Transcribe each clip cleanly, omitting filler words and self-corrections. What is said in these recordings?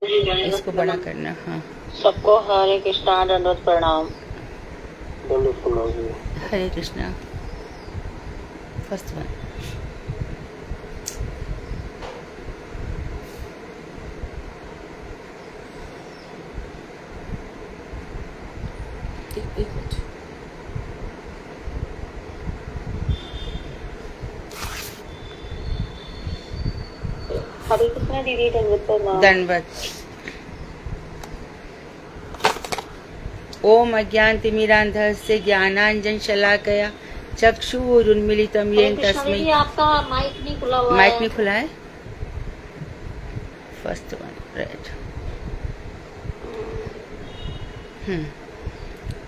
इसको बड़ा करना। हाँ, सबको हरे कृष्णा दंडवत प्रणाम। हरे कृष्णा। First one. एक मिनट। हरे कृष्णा दीदी दंडवत प्रणाम। दंडवत। ओम अज्ञानतिमिरान्धस्य ज्ञानाञ्जनशलाकया चक्षुरुन्मीलितं हरे येन कृष्णा तस्मै। दीदी, आपका माइक नहीं खुला हुआ माइक है। नहीं खुला है। First one, right.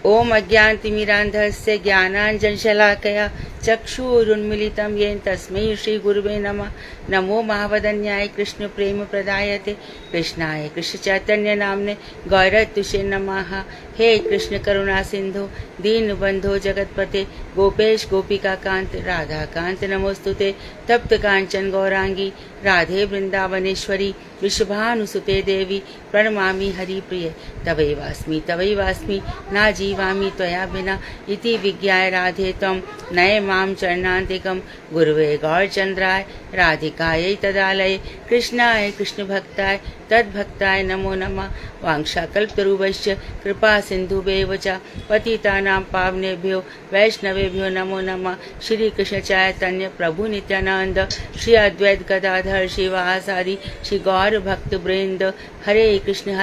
ओम अज्ञानतिमिरान्धस्य ज्ञानाञ्जनशलाकया चक्षुरुन्मीलितं येन तस्मै श्रीगुरुवे नमः। नमो महावदन्याय कृष्ण प्रेम प्रदायते कृष्णाय कृष्ण चैतन्य नामने गौरतुषे नमः। हे कृष्ण करुणा सिंधु दीनबंधो जगतपते गोपेश गोपिका कांत राधा कांत नमोस्तुते। तप्त कांचन गौरांगी राधे वृंदावनेश्वरी वृषभानुसुते देवी प्रणमामि हरिप्रिय। तवैवास्मि ना जीवामि त्वया विना इति विज्ञाय राधे त्वं नये मां चरणान्तिकं। गुरुवे गौरचन्द्राय राधिकायै तदालये कृष्णाय कृष्णभक्ताय तद्भक्ताय नमो नमः। वाञ्छाकल्पतरुभ्यश्च कृपा सिन्धुभ्येव च पतितानां पावनेभ्यो वैष्णवेभ्यो नमो नमः। श्री कृष्ण चैतन्य प्रभु नित्यानंद श्री अद्वैत गदाधर शिवासादि श्री गौर भक्त वृंद। हरे कृष्ण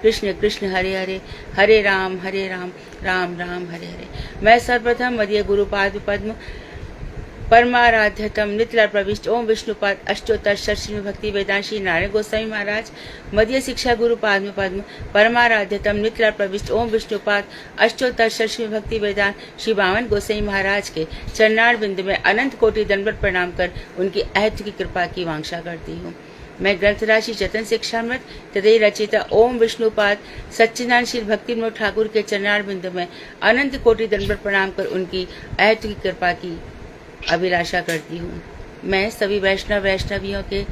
कृष्ण कृष्ण हरे हरे, हरे राम राम राम हरे हरे। मैं सर्वप्रथम मदीय गुरुपाद पद्म परमाराध्यतम नित्य प्रविष्ट ओम विष्णुपाद अष्टोत्तर षष्ठी भक्ति वेदांत श्री नारायण गोस्वामी महाराज मध्य शिक्षा गुरु पाद्म पद्म परमाराध्यतम नित्य प्रविष्ट ओम विष्णुपाद अष्टोत्तर षष्ठी भक्ति वेदांत श्री बावन गोसाई महाराज के चरणार बिंदु में अनंत कोटि दंडवत प्रणाम कर उनकी अहत की कृपा की वांछा करती हूँ। मैं ग्रंथ राशि चतन शिक्षामृत तदय रचिता ओम विष्णुपाद सच्चिदानंद श्री भक्ति विनोद ठाकुर के चरणार बिंदु में अनंत कोटि दंडवत प्रणाम कर उनकी अहत की कृपा की अभिलाषा करती हूँ। मैं सभी वैष्णवियों के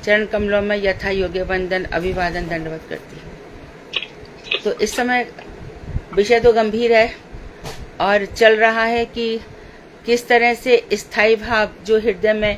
चरण कमलों में यथा योग्य वंदन अभिवादन दंडवत करती हूँ। तो इस समय विषय तो गंभीर है और चल रहा है कि किस तरह से स्थायी भाव जो हृदय में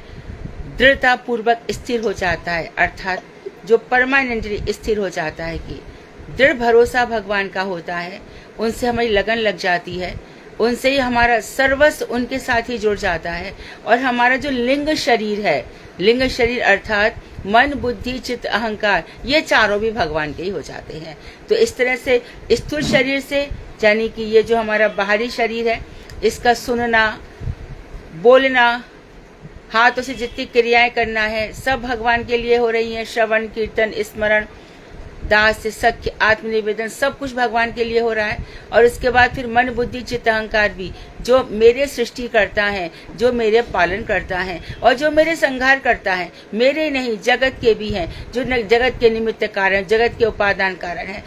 दृढ़ता पूर्वक स्थिर हो जाता है, अर्थात जो परमानेंटली स्थिर हो जाता है, कि दृढ़ भरोसा भगवान का होता है, उनसे हमारी लगन लग जाती है, उनसे ही हमारा सर्वस्व उनके साथ ही जुड़ जाता है। और हमारा जो लिंग शरीर है, लिंग शरीर अर्थात मन बुद्धि चित्त अहंकार, ये चारों भी भगवान के ही हो जाते हैं। तो इस तरह से स्थूल शरीर से, यानी कि ये जो हमारा बाहरी शरीर है, इसका सुनना बोलना हाथों से जितनी क्रियाएं करना है सब भगवान के लिए हो रही हैं। श्रवण कीर्तन स्मरण दास से सख्य आत्मनिवेदन सब कुछ भगवान के लिए हो रहा है। और उसके बाद फिर मन बुद्धि चित्त अहंकार भी, जो मेरे सृष्टि करता है, जो मेरे पालन करता है और जो मेरे संहार करता है, मेरे नहीं जगत के भी हैं, जो जगत के निमित्त कारण जगत के उपादान कारण है,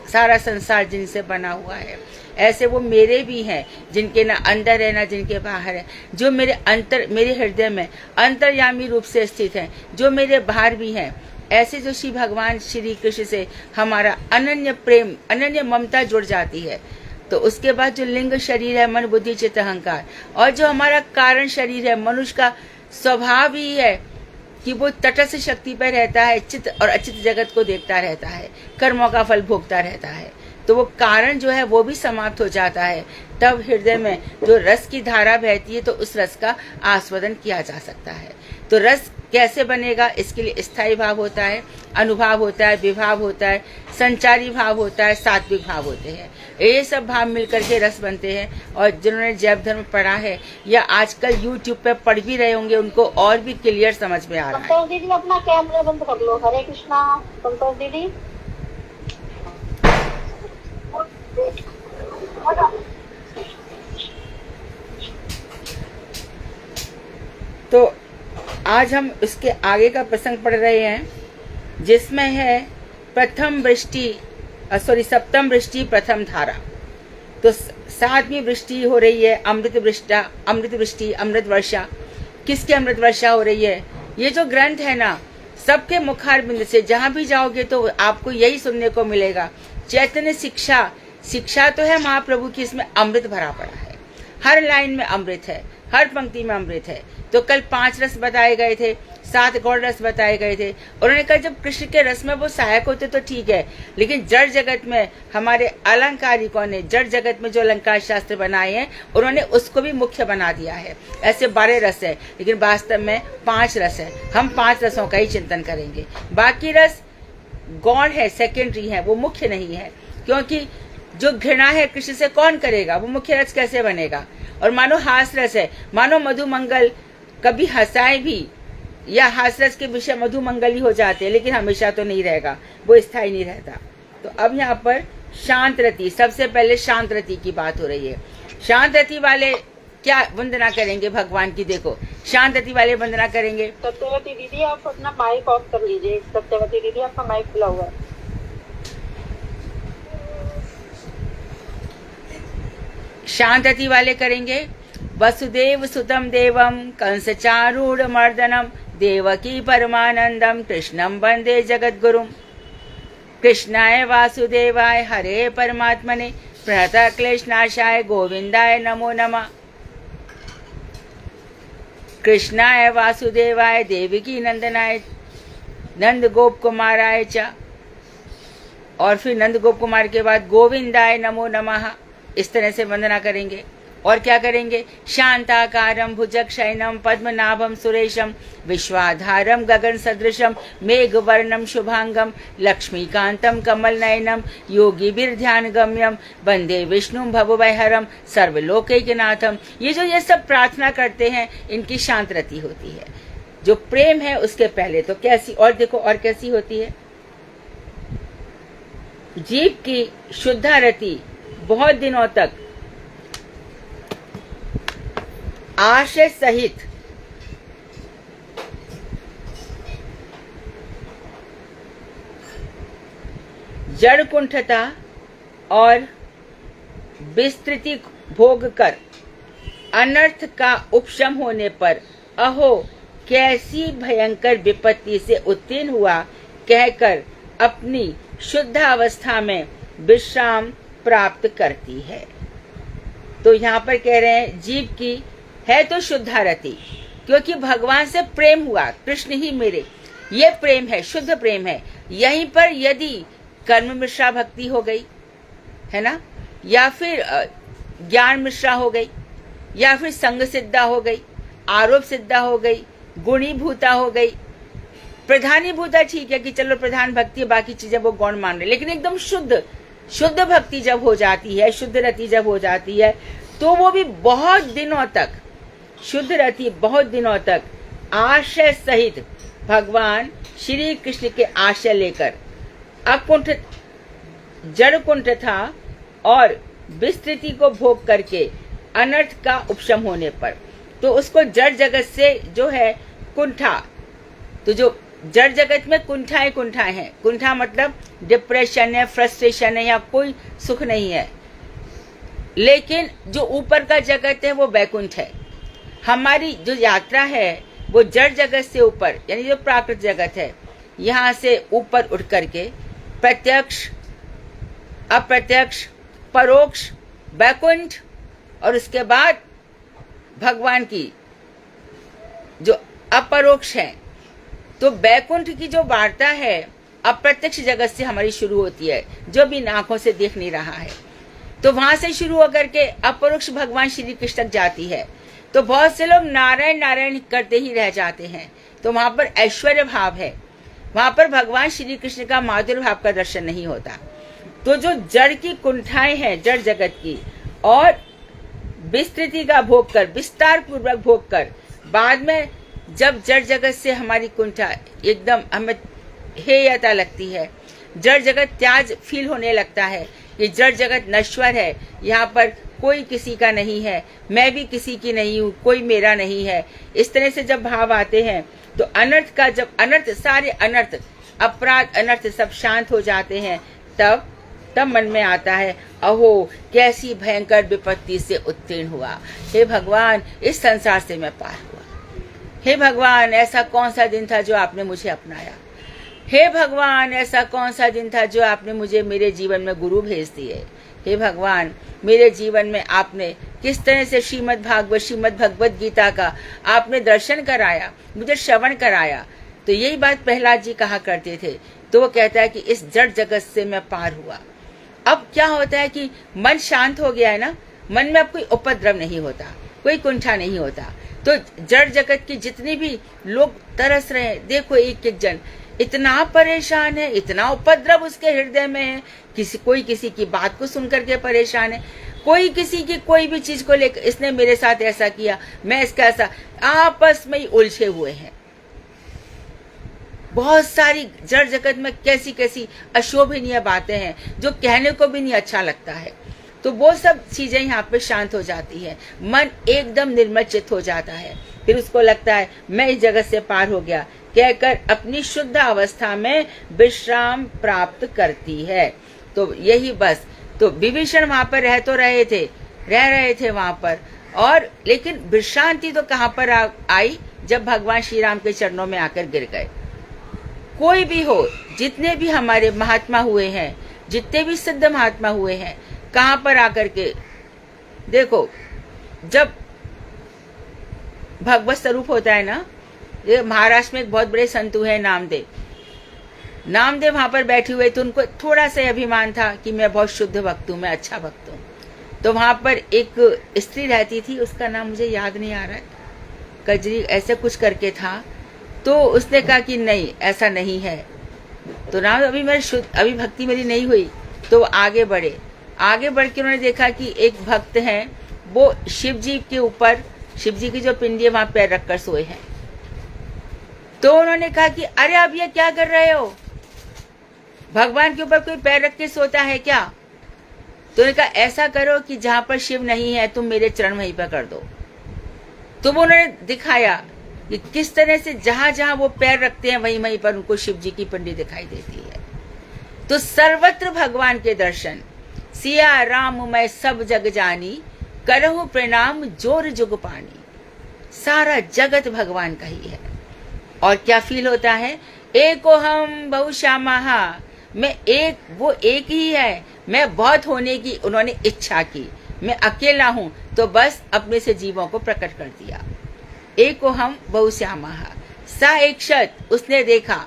सारा संसार जिनसे बना हुआ है, ऐसे वो मेरे भी हैं, जिनके ना अंदर है ना जिनके बाहर है, जो मेरे हृदय में अंतर्यामी रूप से स्थित हैं, जो मेरे बाहर भी हैं। ऐसे जो श्री भगवान श्री कृष्ण से हमारा अनन्य प्रेम अनन्य ममता जुड़ जाती है, तो उसके बाद जो लिंग शरीर है मन बुद्धि चित्त अहंकार, और जो हमारा कारण शरीर है, मनुष्य का स्वभाव ही है कि वो तटस्थ शक्ति पर रहता है, चित्त और अचित जगत को देखता रहता है, कर्मों का फल भोगता रहता है। तो वो कारण जो है वो भी समाप्त हो जाता है, तब हृदय में जो रस की धारा बहती है तो उस रस का आस्वादन किया जा सकता है। तो रस कैसे बनेगा, इसके लिए स्थायी भाव होता है, अनुभाव होता है, विभाव होता है, संचारी भाव होता है, सात्विक भाव होते हैं। ये सब भाव मिलकर के रस बनते हैं। और जिन्होंने जैव धर्म पढ़ा है या आजकल YouTube पे पढ़ भी रहे होंगे, उनको और भी क्लियर समझ में आ रहा है। संतोष दीदी अपना कैमरा बंद कर लो। हरे कृष्णा संतोष दीदी। तो आज हम इसके आगे का प्रसंग पढ़ रहे हैं, जिसमें है सप्तम वृष्टि प्रथम धारा। तो सातवीं वृष्टि हो रही है, अमृत वृष्टि अमृत वर्षा। किसकी अमृत वर्षा हो रही है? ये जो ग्रंथ है ना, सबके मुखार बिंद से जहां भी जाओगे तो आपको यही सुनने को मिलेगा, चैतन्य शिक्षा। शिक्षा तो है महाप्रभु की, इसमें अमृत भरा पड़ा है, हर लाइन में अमृत है, हर पंक्ति में अमृत है। तो कल 5 रस बताए गए थे, 7 गौड़ रस बताए गए थे। उन्होंने कहा जब कृष्ण के रस में वो सहायक होते तो ठीक है, लेकिन जड़ जगत में हमारे अलंकारिकों ने, जड़ जगत में जो अलंकार शास्त्र बनाए हैं, उन्होंने उसको भी मुख्य बना दिया है। ऐसे 12 रस है, लेकिन वास्तव में 5 रस है। हम 5 रसों का ही चिंतन करेंगे। बाकी रस गौड़ है, सेकेंडरी है, वो मुख्य नहीं है। क्योंकि जो घृणा है कृष्ण से कौन करेगा, वो मुख्य रस कैसे बनेगा। और मानो हास रस है, मानो मधुमंगल कभी हंसाए भी, या हास रस के विषय मधुमंगल ही हो जाते हैं, लेकिन हमेशा तो नहीं रहेगा, वो स्थायी नहीं रहता। तो अब यहाँ पर शांत रति, सबसे पहले शांत रति की बात हो रही है। शांत रति वाले क्या वंदना करेंगे भगवान की, देखो शांत रति वाले वंदना करेंगे। सत्यवती दीदी आप अपना माइक ऑफ कर लीजिए। सत्यवती दीदी आपका माइक खुला हुआ है। शांत रति वाले करेंगे। वसुदेव सुतम देवम कंस चारूढ़ मर्दनम देवकी परमानंदम कृष्णम वंदे जगत गुरुम। कृष्णाय वासुदेवाय हरे परमात्मने प्रणत क्लेशनाशाय गोविंदाय नमो नमः। कृष्णाय वासुदेवाय देवकी नंदनाय नंद गोप कुमाराय च, और फिर नंद गोप कुमार के बाद गोविंदाय नमो नमः। इस तरह से वंदना करेंगे। और क्या करेंगे, शांताकारं भुजगशयनं पद्मनाभं सुरेशं विश्वाधारं गगन सदृशं मेघवर्णं शुभांगं लक्ष्मीकांतं कमलनयनं योगिभिर्ध्यान गम्यं वंदे विष्णुं भवभयहरं सर्वलोकैकनाथं। ये सब प्रार्थना करते हैं, इनकी शांत रति होती है। जो प्रेम है उसके पहले तो कैसी, और देखो और कैसी होती है। जीव की शुद्धा रति बहुत दिनों तक आशय सहित जड़ कुंठता और विस्तृति भोग कर अनर्थ का उपशम होने पर अहो कैसी भयंकर विपत्ति से उत्तीर्ण हुआ कहकर अपनी शुद्ध अवस्था में विश्राम प्राप्त करती है। तो यहाँ पर कह रहे हैं जीव की है तो शुद्धा रति, क्योंकि भगवान से प्रेम हुआ, कृष्ण ही मेरे, ये प्रेम है, शुद्ध प्रेम है। यहीं पर यदि कर्म मिश्रा भक्ति हो गई है ना, या फिर ज्ञान मिश्रा हो गई, या फिर संग सिद्धा हो गई, आरोप सिद्धा हो गई, गुणीभूता हो गई, प्रधानीभूता ठीक है कि चलो प्रधान भक्ति, बाकी चीजें वो गौण मान रहे, लेकिन एकदम शुद्ध भक्ति जब हो जाती है, शुद्ध रति जब हो जाती है, तो वो भी बहुत दिनों तक, शुद्ध रति बहुत दिनों तक आशय सहित भगवान श्री कृष्ण के आशय लेकर अकुंठ जड़ कुंठता और विस्तृति को भोग करके अनर्थ का उपशम होने पर, तो उसको जड़ जगत से जो है कुंठा, तो जो जड़ जगत में कुंठाएं हैं, कुंठा मतलब डिप्रेशन है, फ्रस्ट्रेशन है, या कोई सुख नहीं है। लेकिन जो ऊपर का जगत है वो वैकुंठ है। हमारी जो यात्रा है वो जड़ जगत से ऊपर, यानी जो प्राकृत जगत है, यहाँ से ऊपर उठ करके प्रत्यक्ष, अप्रत्यक्ष, परोक्ष, वैकुंठ, और उसके बाद भगवान की जो अपरोक्ष है। तो वैकुंठ की जो वार्ता है अप्रत्यक्ष जगत से हमारी शुरू होती है, जो भी आंखों से देख नहीं रहा है, तो वहां से शुरू होकर के अपरोक्ष भगवान श्री कृष्ण तक जाती है। तो बहुत से लोग नारायण नारायण करते ही रह जाते हैं, तो वहां पर ऐश्वर्य भाव है, वहां पर भगवान श्री कृष्ण का माधुर्य भाव का दर्शन नहीं होता। तो जो जड़ की कुंठाएं हैं जड़ जगत की, और विस्तृति का भोग कर, विस्तार पूर्वक भोग कर, बाद में जब जड़ जगत से हमारी कुंठा एकदम हमें हेयता लगती है, जड़ जगत त्याज फील होने लगता है, ये जड़ जगत नश्वर है, यहाँ पर कोई किसी का नहीं है, मैं भी किसी की नहीं हूँ, कोई मेरा नहीं है, इस तरह से जब भाव आते हैं, तो अनर्थ का जब अनर्थ, सारे अनर्थ, अपराध अनर्थ सब शांत हो जाते हैं, तब मन में आता है अहो कैसी भयंकर विपत्ति से उत्तीर्ण हुआ, हे भगवान इस संसार से मैं पार हुआ। हे भगवान, ऐसा कौन सा दिन था जो आपने मुझे अपनाया। हे भगवान, ऐसा कौन सा दिन था जो आपने मुझे मेरे जीवन में गुरु भेज दिए। हे भगवान, मेरे जीवन में आपने किस तरह से श्रीमद् भगवत गीता का आपने दर्शन कराया, मुझे श्रवण कराया। तो यही बात प्रहलाद जी कहा करते थे। तो वो कहता है कि इस जड़ जगत से मैं पार हुआ। अब क्या होता है कि मन शांत हो गया है ना, मन में अब कोई उपद्रव नहीं होता, कोई कुंठा नहीं होता। तो जड़ जगत की जितनी भी लोग तरस रहे हैं, देखो एक एक जन इतना परेशान है, इतना उपद्रव उसके हृदय में है, कोई किसी की बात को सुनकर के परेशान है, कोई किसी की कोई भी चीज को लेकर, इसने मेरे साथ ऐसा किया, मैं इसका ऐसा, आपस में ही उलझे हुए हैं। बहुत सारी जड़ जगत में कैसी कैसी अशोभनीय बातें हैं जो कहने को भी नहीं अच्छा लगता है। तो वो सब चीजें यहाँ पे शांत हो जाती है, मन एकदम निर्मल चित्त हो जाता है। फिर उसको लगता है मैं इस जगत से पार हो गया, कहकर अपनी शुद्ध अवस्था में विश्राम प्राप्त करती है। तो यही बस, तो विभीषण वहां पर रह रहे थे वहां पर, और लेकिन विश्रांति तो कहाँ पर आई, जब भगवान श्री राम के चरणों में आकर गिर गए। कोई भी हो, जितने भी हमारे महात्मा हुए हैं, जितने भी सिद्ध महात्मा हुए हैं, कहां पर आकर के देखो, जब भगवत स्वरूप होता है ना, ये महाराष्ट्र में एक बहुत बड़े संतु है नामदेव वहां पर बैठे हुए, तो उनको थोड़ा सा अभिमान था कि मैं बहुत शुद्ध भक्त हूँ, मैं अच्छा भक्त हूँ। तो वहां पर एक स्त्री रहती थी, उसका नाम मुझे याद नहीं आ रहा है, कजरी ऐसे कुछ करके था। तो उसने कहा कि नहीं, ऐसा नहीं है। तो ना अभी भक्ति मेरी नहीं हुई। तो आगे बढ़ के उन्होंने देखा कि एक भक्त हैं, वो शिव जी के ऊपर, शिव जी की जो पिंडी है वहां पैर रखकर सोए हैं। तो उन्होंने कहा कि अरे अब ये क्या कर रहे हो, भगवान के ऊपर कोई पैर रख के सोता है क्या। तो उन्होंने कहा ऐसा करो कि जहां पर शिव नहीं है तुम मेरे चरण वहीं पर कर दो। तो वो उन्होंने दिखाया कि किस तरह से जहां जहां वो पैर रखते हैं वहीं वहीं पर उनको शिव जी की पिंडी दिखाई देती है। तो सर्वत्र भगवान के दर्शन, सिया राम मैं सब जग जानी, करहु प्रणाम जोर जुग पानी। सारा जगत भगवान का ही है। और क्या फील होता है, एको हम बहुश्यामहा, मैं वो एक ही है, मैं बहुत होने की उन्होंने इच्छा की, मैं अकेला हूं तो बस अपने से जीवों को प्रकट कर दिया। एको हम बहुश्यामहा, सा एक क्षत, उसने देखा,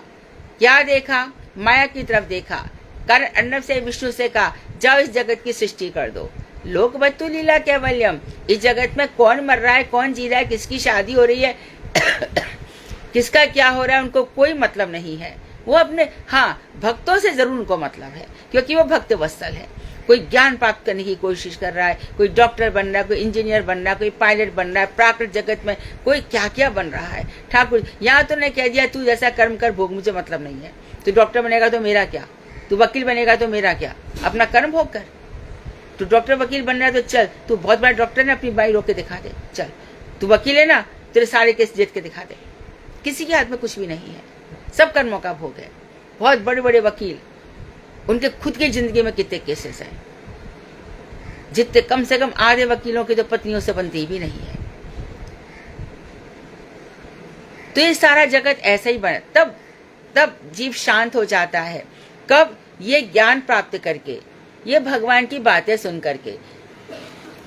क्या देखा, माया की तरफ देखा। कारण अर्णव से विष्णु से कहा जाओ इस जगत की सृष्टि कर दो। लोक बत्तु लीला कैवल्यम, इस जगत में कौन मर रहा है, कौन जी रहा है, किसकी शादी हो रही है किसका क्या हो रहा है, उनको कोई मतलब नहीं है। वो अपने, हाँ भक्तों से जरूर उनको मतलब है, क्योंकि वो भक्त वत्सल है। कोई ज्ञान प्राप्त करने की कोशिश कर रहा है, कोई डॉक्टर बन रहा है, कोई इंजीनियर बन रहा है, कोई पायलट बन रहा है, प्राकृत जगत में कोई क्या क्या बन रहा है। ठाकुर यहाँ तो ने कह दिया तू जैसा कर्म कर भोग, मुझे मतलब नहीं है। तू डॉक्टर बनेगा तो मेरा क्या, तू वकील बनेगा तो मेरा क्या, अपना कर्म भोग कर। तू डॉक्टर वकील बन रहा है तो चल, तू बहुत बड़ा डॉक्टर है, अपनी बाई रोक के दिखा दे, चल। तू वकील है ना, तेरे सारे केस जीत के दिखा दे। किसी के हाथ में कुछ भी नहीं है, सब कर्मों का भोग है। बहुत बड़े बड़े वकील, उनके खुद की जिंदगी में कितने केसेस हैं, जितने कम से कम आधे वकीलों की तो पत्नियों से बनती भी नहीं है। तो ये सारा जगत ऐसा ही बना। तब जीव शांत हो जाता है, कब, ये ज्ञान प्राप्त करके, ये भगवान की बातें सुन करके।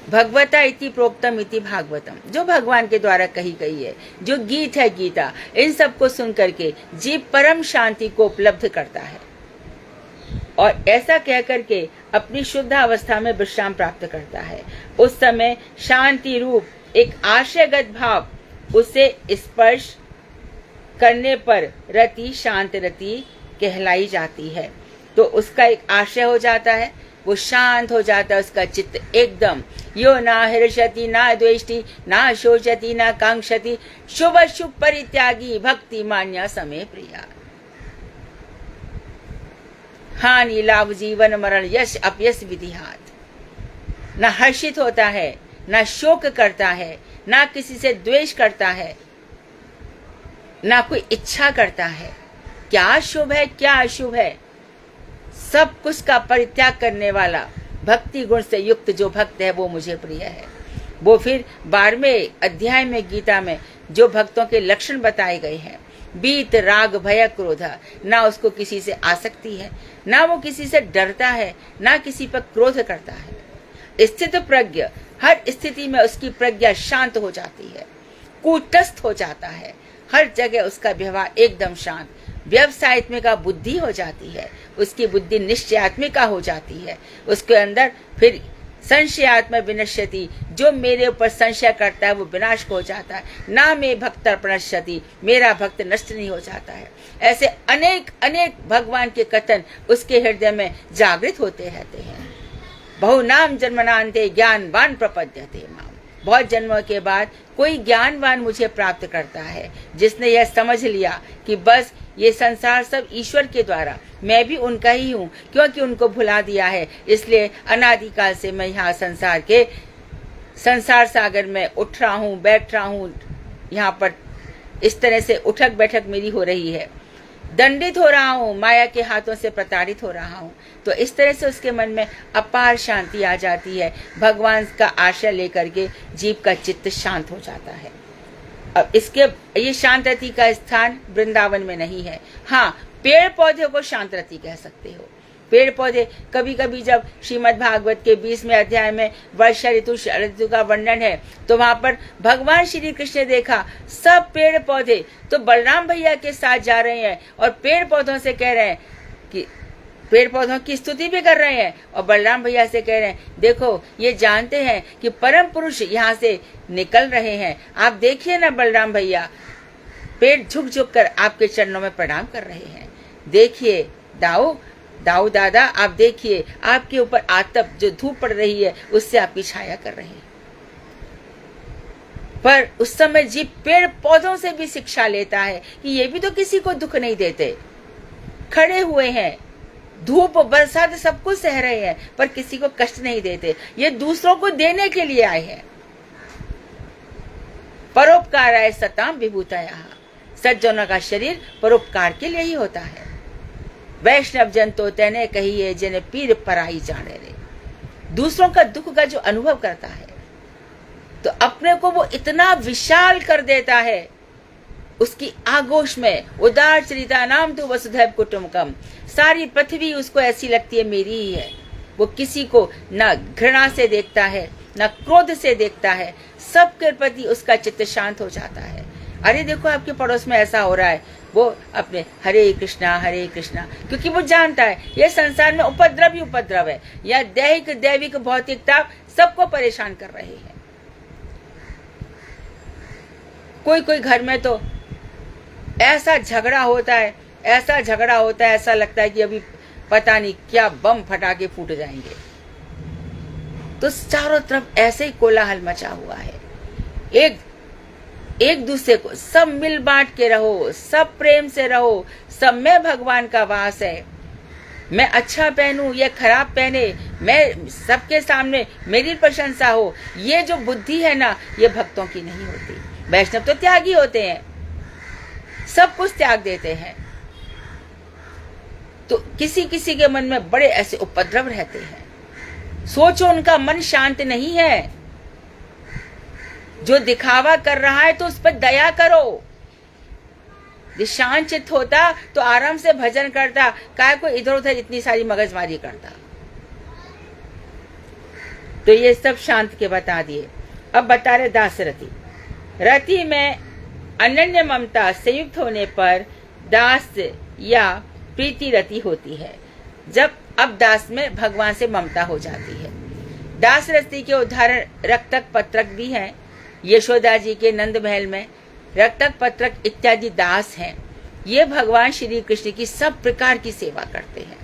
भगवता इति प्रोक्तम इति भागवतम, जो भगवान के द्वारा कही गई है, जो गीत है गीता, इन सब को सुन करके जीव परम शांति को उपलब्ध करता है और ऐसा कह करके अपनी शुद्ध अवस्था में विश्राम प्राप्त करता है। उस समय शांति रूप एक आशयगत भाव उसे स्पर्श करने पर रति शांत रति कहलाई जाती है। तो उसका एक आशय हो जाता है, वो शांत हो जाता है, उसका चित्त एकदम। यो ना हर्षति ना द्वेष्टि ना शोचति ना कांक्षति, शुभ शुभ परित्यागी भक्ति मान्या समय प्रिया। हानि लाभ जीवन मरण यश अपयश विधिहात। न हर्षित होता है, न शोक करता है, न किसी से द्वेष करता है, न कोई इच्छा करता है। क्या शुभ है क्या अशुभ है, सब कुछ का परित्याग करने वाला भक्ति गुण से युक्त जो भक्त है वो मुझे प्रिय है। वो फिर 12वें अध्याय में गीता में जो भक्तों के लक्षण बताए गए हैं। बीत राग भय क्रोध, ना उसको किसी से आसक्ति है, ना वो किसी से डरता है, ना किसी पर क्रोध करता है। स्थित प्रज्ञ, हर स्थिति में उसकी प्रज्ञा शांत हो जाती है, कूटस्थ हो जाता है, हर जगह उसका व्यवहार एकदम शांत। व्यवसायत्मिका बुद्धि हो जाती है, उसकी बुद्धि निश्चयात्मिका हो जाती है। उसके अंदर फिर संशयात्म विनश्यति, जो मेरे ऊपर संशय करता है वो विनाश हो जाता है। ना मे भक्त प्रणश्यति, मेरा भक्त नष्ट नहीं हो जाता है। ऐसे अनेक अनेक भगवान के कथन उसके हृदय में जागृत होते रहते हैं। बहुनाम जन्मनान्ते ज्ञानवान प्रपद्यते माम, बहुत जन्मों के बाद कोई ज्ञानवान मुझे प्राप्त करता है, जिसने यह समझ लिया कि बस ये संसार सब ईश्वर के द्वारा, मैं भी उनका ही हूँ, क्योंकि उनको भुला दिया है। इसलिए अनादिकाल से मैं यहाँ संसार सागर में उठ रहा हूँ, बैठ रहा हूँ, यहाँ पर इस तरह से उठक बैठक मेरी हो रही है, दंडित हो रहा हूँ, माया के हाथों से प्रताड़ित हो रहा हूँ। तो इस तरह से उसके मन में अपार शांति आ जाती है। भगवान का आश्रय लेकर के जीव का चित्त शांत हो जाता है। अब ये शांत रति का स्थान वृंदावन में नहीं है। हाँ, पेड़ पौधे को शांत रति कह सकते हो। पेड़ पौधे कभी कभी जब श्रीमद् भागवत के 20वें अध्याय में वर्षा ऋतु ऋतु का वर्णन है, तो वहां पर भगवान श्री कृष्ण ने देखा सब पेड़ पौधे तो बलराम भैया के साथ जा रहे हैं और पेड़ पौधों से कह रहे हैं कि पेड़ पौधों की स्तुति भी कर रहे हैं और बलराम भैया से कह रहे हैं, देखो ये जानते हैं कि परम पुरुष यहाँ से निकल रहे हैं, आप देखिए ना बलराम भैया, पेड़ झुक झुक कर आपके चरणों में प्रणाम कर रहे हैं। देखिए दाऊ दादा, आप देखिए आपके ऊपर आतप जो धूप पड़ रही है उससे आपकी छाया कर रहे हैं। पर उस समय जीव पेड़ पौधों से भी शिक्षा लेता है कि ये भी तो किसी को दुख नहीं देते, खड़े हुए हैं, धूप बरसात सब कुछ सह रहे हैं, पर किसी को कष्ट नहीं देते, ये दूसरों को देने के लिए आए हैं। परोपकाराय सताम विभूतयः, सज्जनों का शरीर परोपकार के लिए ही होता है। वैष्णव जन तो तेने कहिए जिन्हें पीर पराई जाने रे, दूसरों का दुख का जो अनुभव करता है तो अपने को वो इतना विशाल कर देता है, उसकी आगोश में उदार चरिता नाम तो वसुधैव कुटुंबकम, सारी पृथ्वी उसको ऐसी लगती है मेरी ही है। वो किसी को न घृणा से देखता है, न क्रोध से देखता है, सबके प्रति उसका चित्त शांत हो जाता है। अरे देखो आपके पड़ोस में ऐसा हो रहा है, वो अपने हरे कृष्णा, क्योंकि वो जानता है ये संसार में उपद्रव ही उपद्रव है, या दैहिक दैविक भौतिकता सबको परेशान कर रहे हैं। कोई घर में तो ऐसा झगड़ा होता है, ऐसा लगता है कि अभी पता नहीं क्या बम फटाके फूट जाएंगे। तो चारों तरफ ऐसे ही कोलाहल मचा हुआ है। एक दूसरे को सब मिल बांट के रहो, सब प्रेम से रहो, सब में भगवान का वास है। मैं अच्छा पहनूं या खराब पहने, मैं सबके सामने मेरी प्रशंसा हो, ये जो बुद्धि है ना, ये भक्तों की नहीं होती। वैष्णव तो त्यागी होते हैं, सब कुछ त्याग देते हैं। तो किसी किसी के मन में बड़े ऐसे उपद्रव रहते हैं। सोचो उनका मन शांत नहीं है, जो दिखावा कर रहा है तो उस पर दया करो। शांत चित्त होता तो आराम से भजन करता, काय को इधर उधर इतनी सारी मगजमारी करता। तो ये सब शांत के बता दिए। अब बता रहे दास रति में अनन्य ममता संयुक्त होने पर दास या प्रीति रति होती है। जब अब दास में भगवान से ममता हो जाती है। दास रति के उदाहरण रक्तक पत्रक भी हैं। यशोदा जी के नंद महल में रक्तक पत्रक इत्यादि दास हैं। ये भगवान श्री कृष्ण की सब प्रकार की सेवा करते हैं।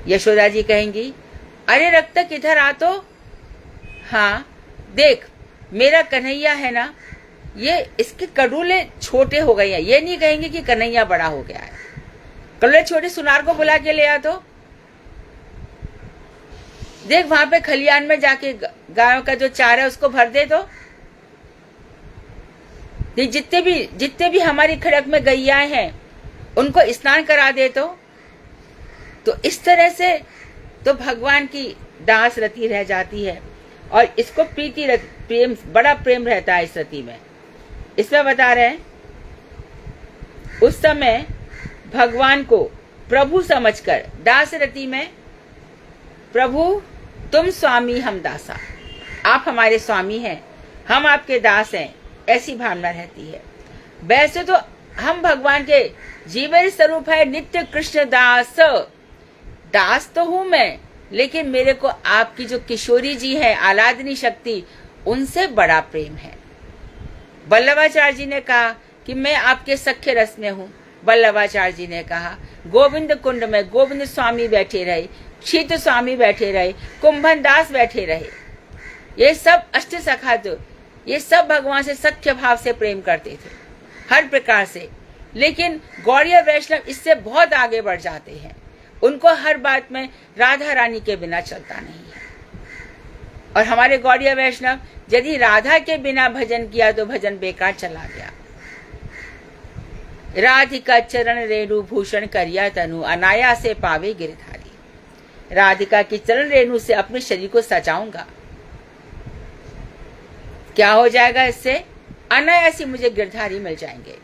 यशोदा जी कहेंगी, अरे रक्तक इधर आ तो, हाँ देख मेरा कन्हैया है ना, ये इसके कड़ूले छोटे हो गए हैं। ये नहीं कहेंगे कि कन्हैया बड़ा हो गया है। कड़ूले छोटे सुनार को बुला के ले आ तो, देख वहां पे खलियान में जाके गायों का जो चारा है उसको भर दे दो। जितने भी हमारी खड़क में गैयाएं हैं उनको स्नान करा दे तो इस तरह से तो भगवान की दास रति रह जाती है। और इसको प्रीति प्रेम, बड़ा प्रेम रहता है इस रति में। इसमें बता रहे हैं उस समय भगवान को प्रभु समझकर दास रति में, प्रभु तुम स्वामी हम दासा, आप हमारे स्वामी हैं, हम आपके दास हैं, ऐसी भावना रहती है। वैसे तो हम भगवान के जीवन स्वरूप है, नित्य कृष्ण दास। दास तो हूं मैं, लेकिन मेरे को आपकी जो किशोरी जी है आलादनी शक्ति, उनसे बड़ा प्रेम है। वल्लभाचार्य जी ने कहा कि मैं आपके सख्य रस में हूँ। वल्लभाचार्य जी ने कहा गोविंद कुंड में गोविंद स्वामी बैठे रहे, क्षित स्वामी बैठे रहे, कुंभन दास बैठे रहे। ये सब अष्ट सखा जो ये सब भगवान से सख्य भाव से प्रेम करते थे हर प्रकार से। लेकिन गौड़ीय वैष्णव इससे बहुत आगे बढ़ जाते हैं। उनको हर बात में राधा रानी के बिना चलता नहीं है। और हमारे गौड़ीय वैष्णव यदि राधा के बिना भजन किया तो भजन बेकार चला गया। राधिका चरण रेणु भूषण करिया तनु, अनाया से पावे गिरधारी। राधिका की चरण रेणु से अपने शरीर को सजाऊंगा, क्या हो जाएगा इससे? अनायासी मुझे गिरधारी मिल जाएंगे।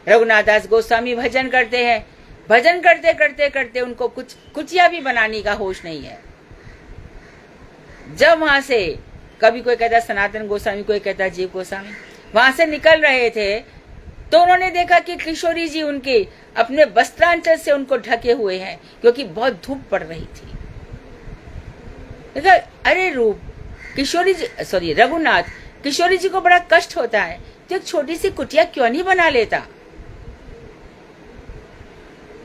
रघुनाथ दास गोस्वामी भजन करते हैं, भजन करते करते करते उनको कुछ कुचिया भी बनाने का होश नहीं है। जब वहां से कभी कोई कहता सनातन गोस्वामी, कोई कहता जीव गोस्वामी, वहां से निकल रहे थे तो उन्होंने देखा कि किशोरी जी उनके अपने वस्त्रांचल से उनको ढके हुए हैं, क्योंकि बहुत धूप पड़ रही थी। देखा, अरे रूप किशोरी जी, सॉरी रघुनाथ, किशोरी जी को बड़ा कष्ट होता है तो एक छोटी सी कुटिया क्यों नहीं बना लेता?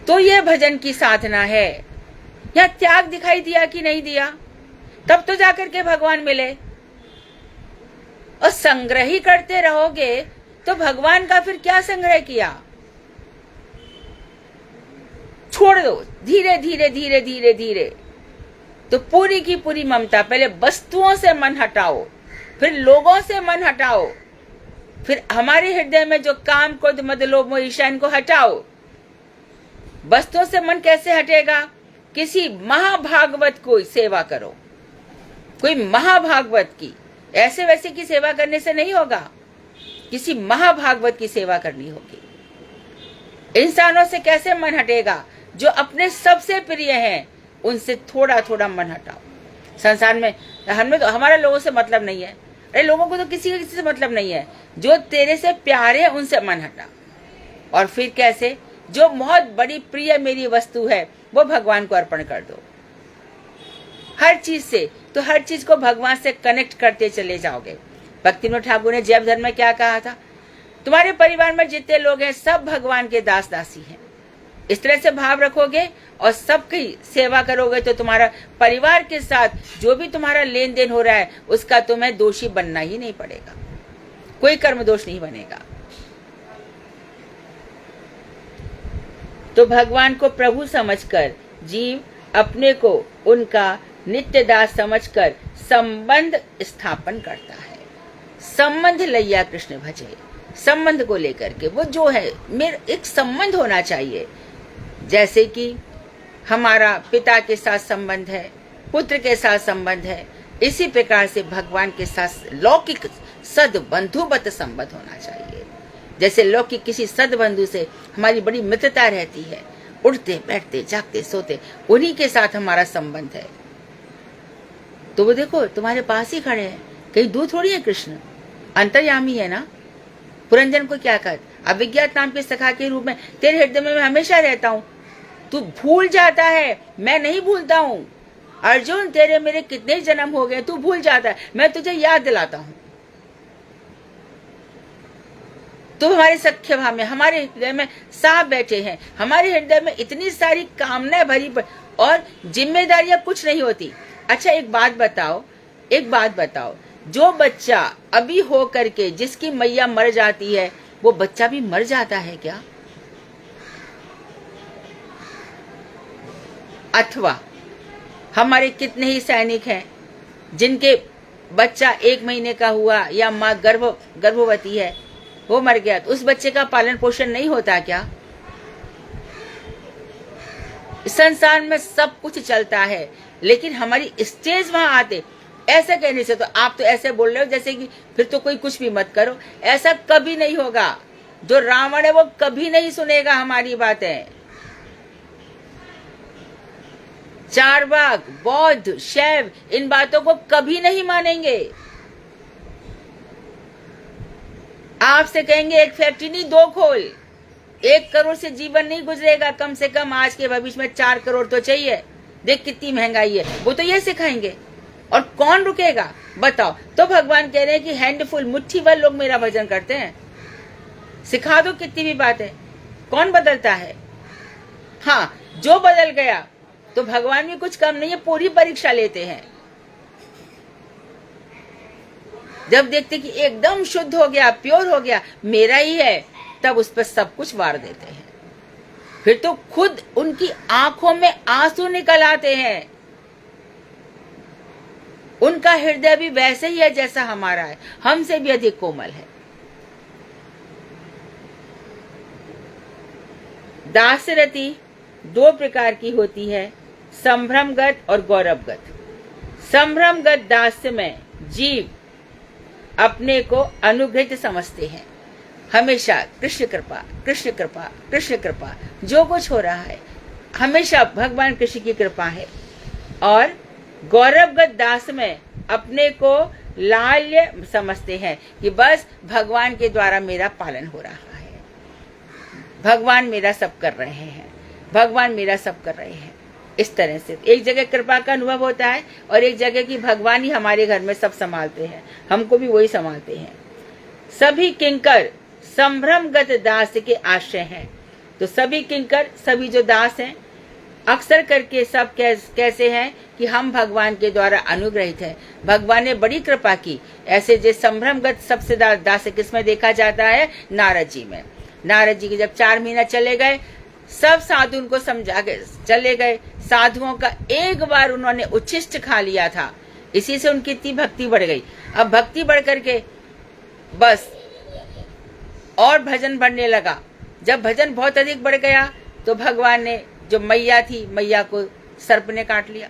तो यह भजन की साधना है। यहाँ त्याग दिखाई दिया कि नहीं दिया? तब तो जाकर के भगवान मिले। और संग्रह ही करते रहोगे तो भगवान का फिर क्या संग्रह किया? छोड़ दो धीरे धीरे धीरे धीरे धीरे। तो पूरी की पूरी ममता, पहले वस्तुओं से मन हटाओ, फिर लोगों से मन हटाओ, फिर हमारे हृदय में जो काम क्रोध मद लोभ मोह ईर्ष्या, इनको हटाओ। वस्तुओं से मन कैसे हटेगा? किसी महाभागवत को सेवा करो, कोई महाभागवत की, ऐसे वैसे की सेवा करने से नहीं होगा। किसी महाभागवत की सेवा करनी होगी। इंसानों से कैसे मन हटेगा? जो अपने सबसे प्रिय हैं उनसे थोड़ा थोड़ा मन हटाओ। संसार में हमें तो हमारा लोगों से मतलब नहीं है, अरे लोगों को तो किसी से मतलब नहीं है। जो तेरे से प्यारे हैं उनसे मन हटा। और फिर कैसे? जो बहुत बड़ी प्रिय मेरी वस्तु है वो भगवान को अर्पण कर दो। हर चीज से, तो हर चीज को भगवान से कनेक्ट करते चले जाओगे। भक्तिविनोद ठाकुर ने जैव धर्म में क्या कहा था? तुम्हारे परिवार में जितने लोग हैं सब भगवान के दास दासी हैं। इस तरह से भाव रखोगे और सबकी सेवा करोगे तो तुम्हारा परिवार के साथ जो भी तुम्हारा लेन देन हो रहा है उसका तुम्हें दोषी बनना ही नहीं पड़ेगा, कोई कर्म दोष नहीं बनेगा। तो भगवान को प्रभु समझकर जीव अपने को उनका नित्य दास समझकर संबंध स्थापन करता है। संबंध लैया कृष्ण भजे, संबंध को लेकर के वो जो है मेरा एक संबंध होना चाहिए। जैसे कि हमारा पिता के साथ संबंध है, पुत्र के साथ संबंध है, इसी प्रकार से भगवान के साथ लौकिक सद्बंधुवत संबंध होना चाहिए। जैसे लौकिक किसी सद्बंधु से हमारी बड़ी मित्रता रहती है, उठते बैठते जागते सोते उन्हीं के साथ हमारा संबंध है। तो वो देखो तुम्हारे पास ही खड़े हैं, कहीं दूर थोड़ी है कृष्ण, अंतर्यामी है ना। पुरंजन को क्या कर, अविज्ञात नाम के सखा के रूप में तेरे हृदय में मैं हमेशा रहता हूँ। तू भूल जाता है, मैं नहीं भूलता हूँ। अर्जुन तेरे मेरे कितने जन्म हो गए, तू भूल जाता है, मैं तुझे याद दिलाता हूँ। तो हमारे सख्य भाव में, हमारे हृदय में साफ बैठे हैं। हमारे हृदय में इतनी सारी कामनाएं भरी और जिम्मेदारियां कुछ नहीं होती। अच्छा एक बात बताओ, जो बच्चा अभी हो करके जिसकी मैया मर जाती है वो बच्चा भी मर जाता है क्या? अथवा हमारे कितने ही सैनिक हैं जिनके बच्चा 1 महीने का हुआ या माँ गर्भवती है, वो मर गया, तो उस बच्चे का पालन पोषण नहीं होता क्या? संसार में सब कुछ चलता है, लेकिन हमारी स्टेज वहां आते ऐसा कहने से तो आप तो ऐसे बोल रहे हो जैसे कि फिर तो कोई कुछ भी मत करो। ऐसा कभी नहीं होगा। जो रावण है वो कभी नहीं सुनेगा हमारी बातें। चारवाक, बौद्ध, शैव इन बातों को कभी नहीं मानेंगे। आपसे कहेंगे एक फैक्ट्री नहीं 2 खोल, 1 करोड़ से जीवन नहीं गुजरेगा, कम से कम आज के भविष्य में 4 करोड़ तो चाहिए, देख कितनी महंगाई है। वो तो ये सिखाएंगे और कौन रुकेगा बताओ। तो भगवान कह रहे हैं कि हैंडफुल, मुट्ठी भर लोग मेरा भजन करते हैं। सिखा दो कितनी भी बात है, कौन बदलता है। हाँ, जो बदल गया तो भगवान भी कुछ कम नहीं है, पूरी परीक्षा लेते हैं। जब देखते कि एकदम शुद्ध हो गया, प्योर हो गया, मेरा ही है, तब उस पर सब कुछ वार देते हैं। फिर तो खुद उनकी आंखों में आंसू निकल आते हैं। उनका हृदय भी वैसे ही है जैसा हमारा है, हमसे भी अधिक कोमल है। दासरथी 2 प्रकार की होती है, संभ्रमगत और गौरवगत। संभ्रमगत दास्य में जीव अपने को अनुग्रहित समझते हैं, हमेशा कृष्ण कृपा कृष्ण कृपा कृष्ण कृपा, जो कुछ हो रहा है हमेशा भगवान कृष्ण की कृपा है। और गौरवगत दास में अपने को लाल्य समझते हैं कि बस भगवान के द्वारा मेरा पालन हो रहा है, भगवान मेरा सब कर रहे हैं, भगवान मेरा सब कर रहे हैं। इस तरह से एक जगह कृपा का अनुभव होता है और एक जगह की भगवान ही हमारे घर में सब संभालते हैं, हमको भी वही संभालते हैं। सभी किंकर संभ्रमगत दास के आश्रय हैं। तो सभी किंकर, सभी जो दास हैं, अक्सर करके सब कैसे हैं कि हम भगवान के द्वारा अनुग्रहित हैं, भगवान ने बड़ी कृपा की। ऐसे जो संभ्रमगत सबसे दास किसमें देखा जाता है? नारद जी में। नारद जी के जब 4 महीना चले गए, सब साधु उनको समझा के चले गए। साधुओं का एक बार उन्होंने उच्छिष्ट खा लिया था, इसी से उनकी इतनी भक्ति बढ़ गई। अब भक्ति बढ़ करके बस और भजन बढ़ने लगा। जब भजन बहुत अधिक बढ़ गया तो भगवान ने, जो मैया थी, मैया को सर्प ने काट लिया।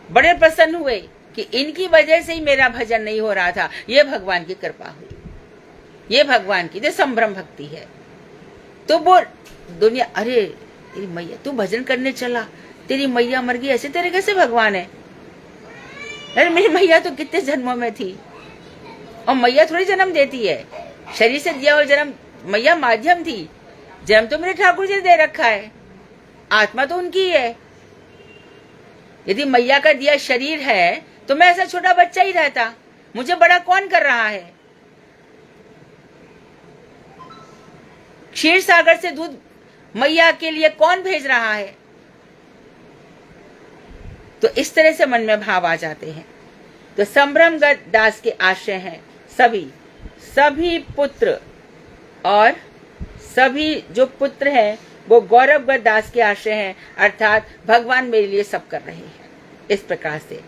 बड़े प्रसन्न हुए कि इनकी वजह से ही मेरा भजन नहीं हो रहा था, ये भगवान की कृपा हुई, ये भगवान की जो संभ्रम भक्ति है। तो वो दुनिया, अरे तेरी मैया, तू भजन करने चला, तेरी मैया मर गई, ऐसे तेरे कैसे भगवान है? अरे मेरी मैया तो कितने जन्मों में थी। और मैया थोड़ी जन्म देती है, शरीर से दिया हुआ जन्म, मैया माध्यम थी। जन्म तो मेरे ठाकुर जी ने दे रखा है, आत्मा तो उनकी ही है। यदि मैया का दिया शरीर है तो मैं ऐसा छोटा बच्चा ही रहता, मुझे बड़ा कौन कर रहा है? क्षीर सागर से दूध मैया के लिए कौन भेज रहा है? तो इस तरह से मन में भाव आ जाते हैं। तो संभ्रमगत दास के आश्रय हैं सभी पुत्र, और सभी जो पुत्र हैं वो गौरवगत दास के आश्रय हैं, अर्थात भगवान मेरे लिए सब कर रहे हैं। इस प्रकार से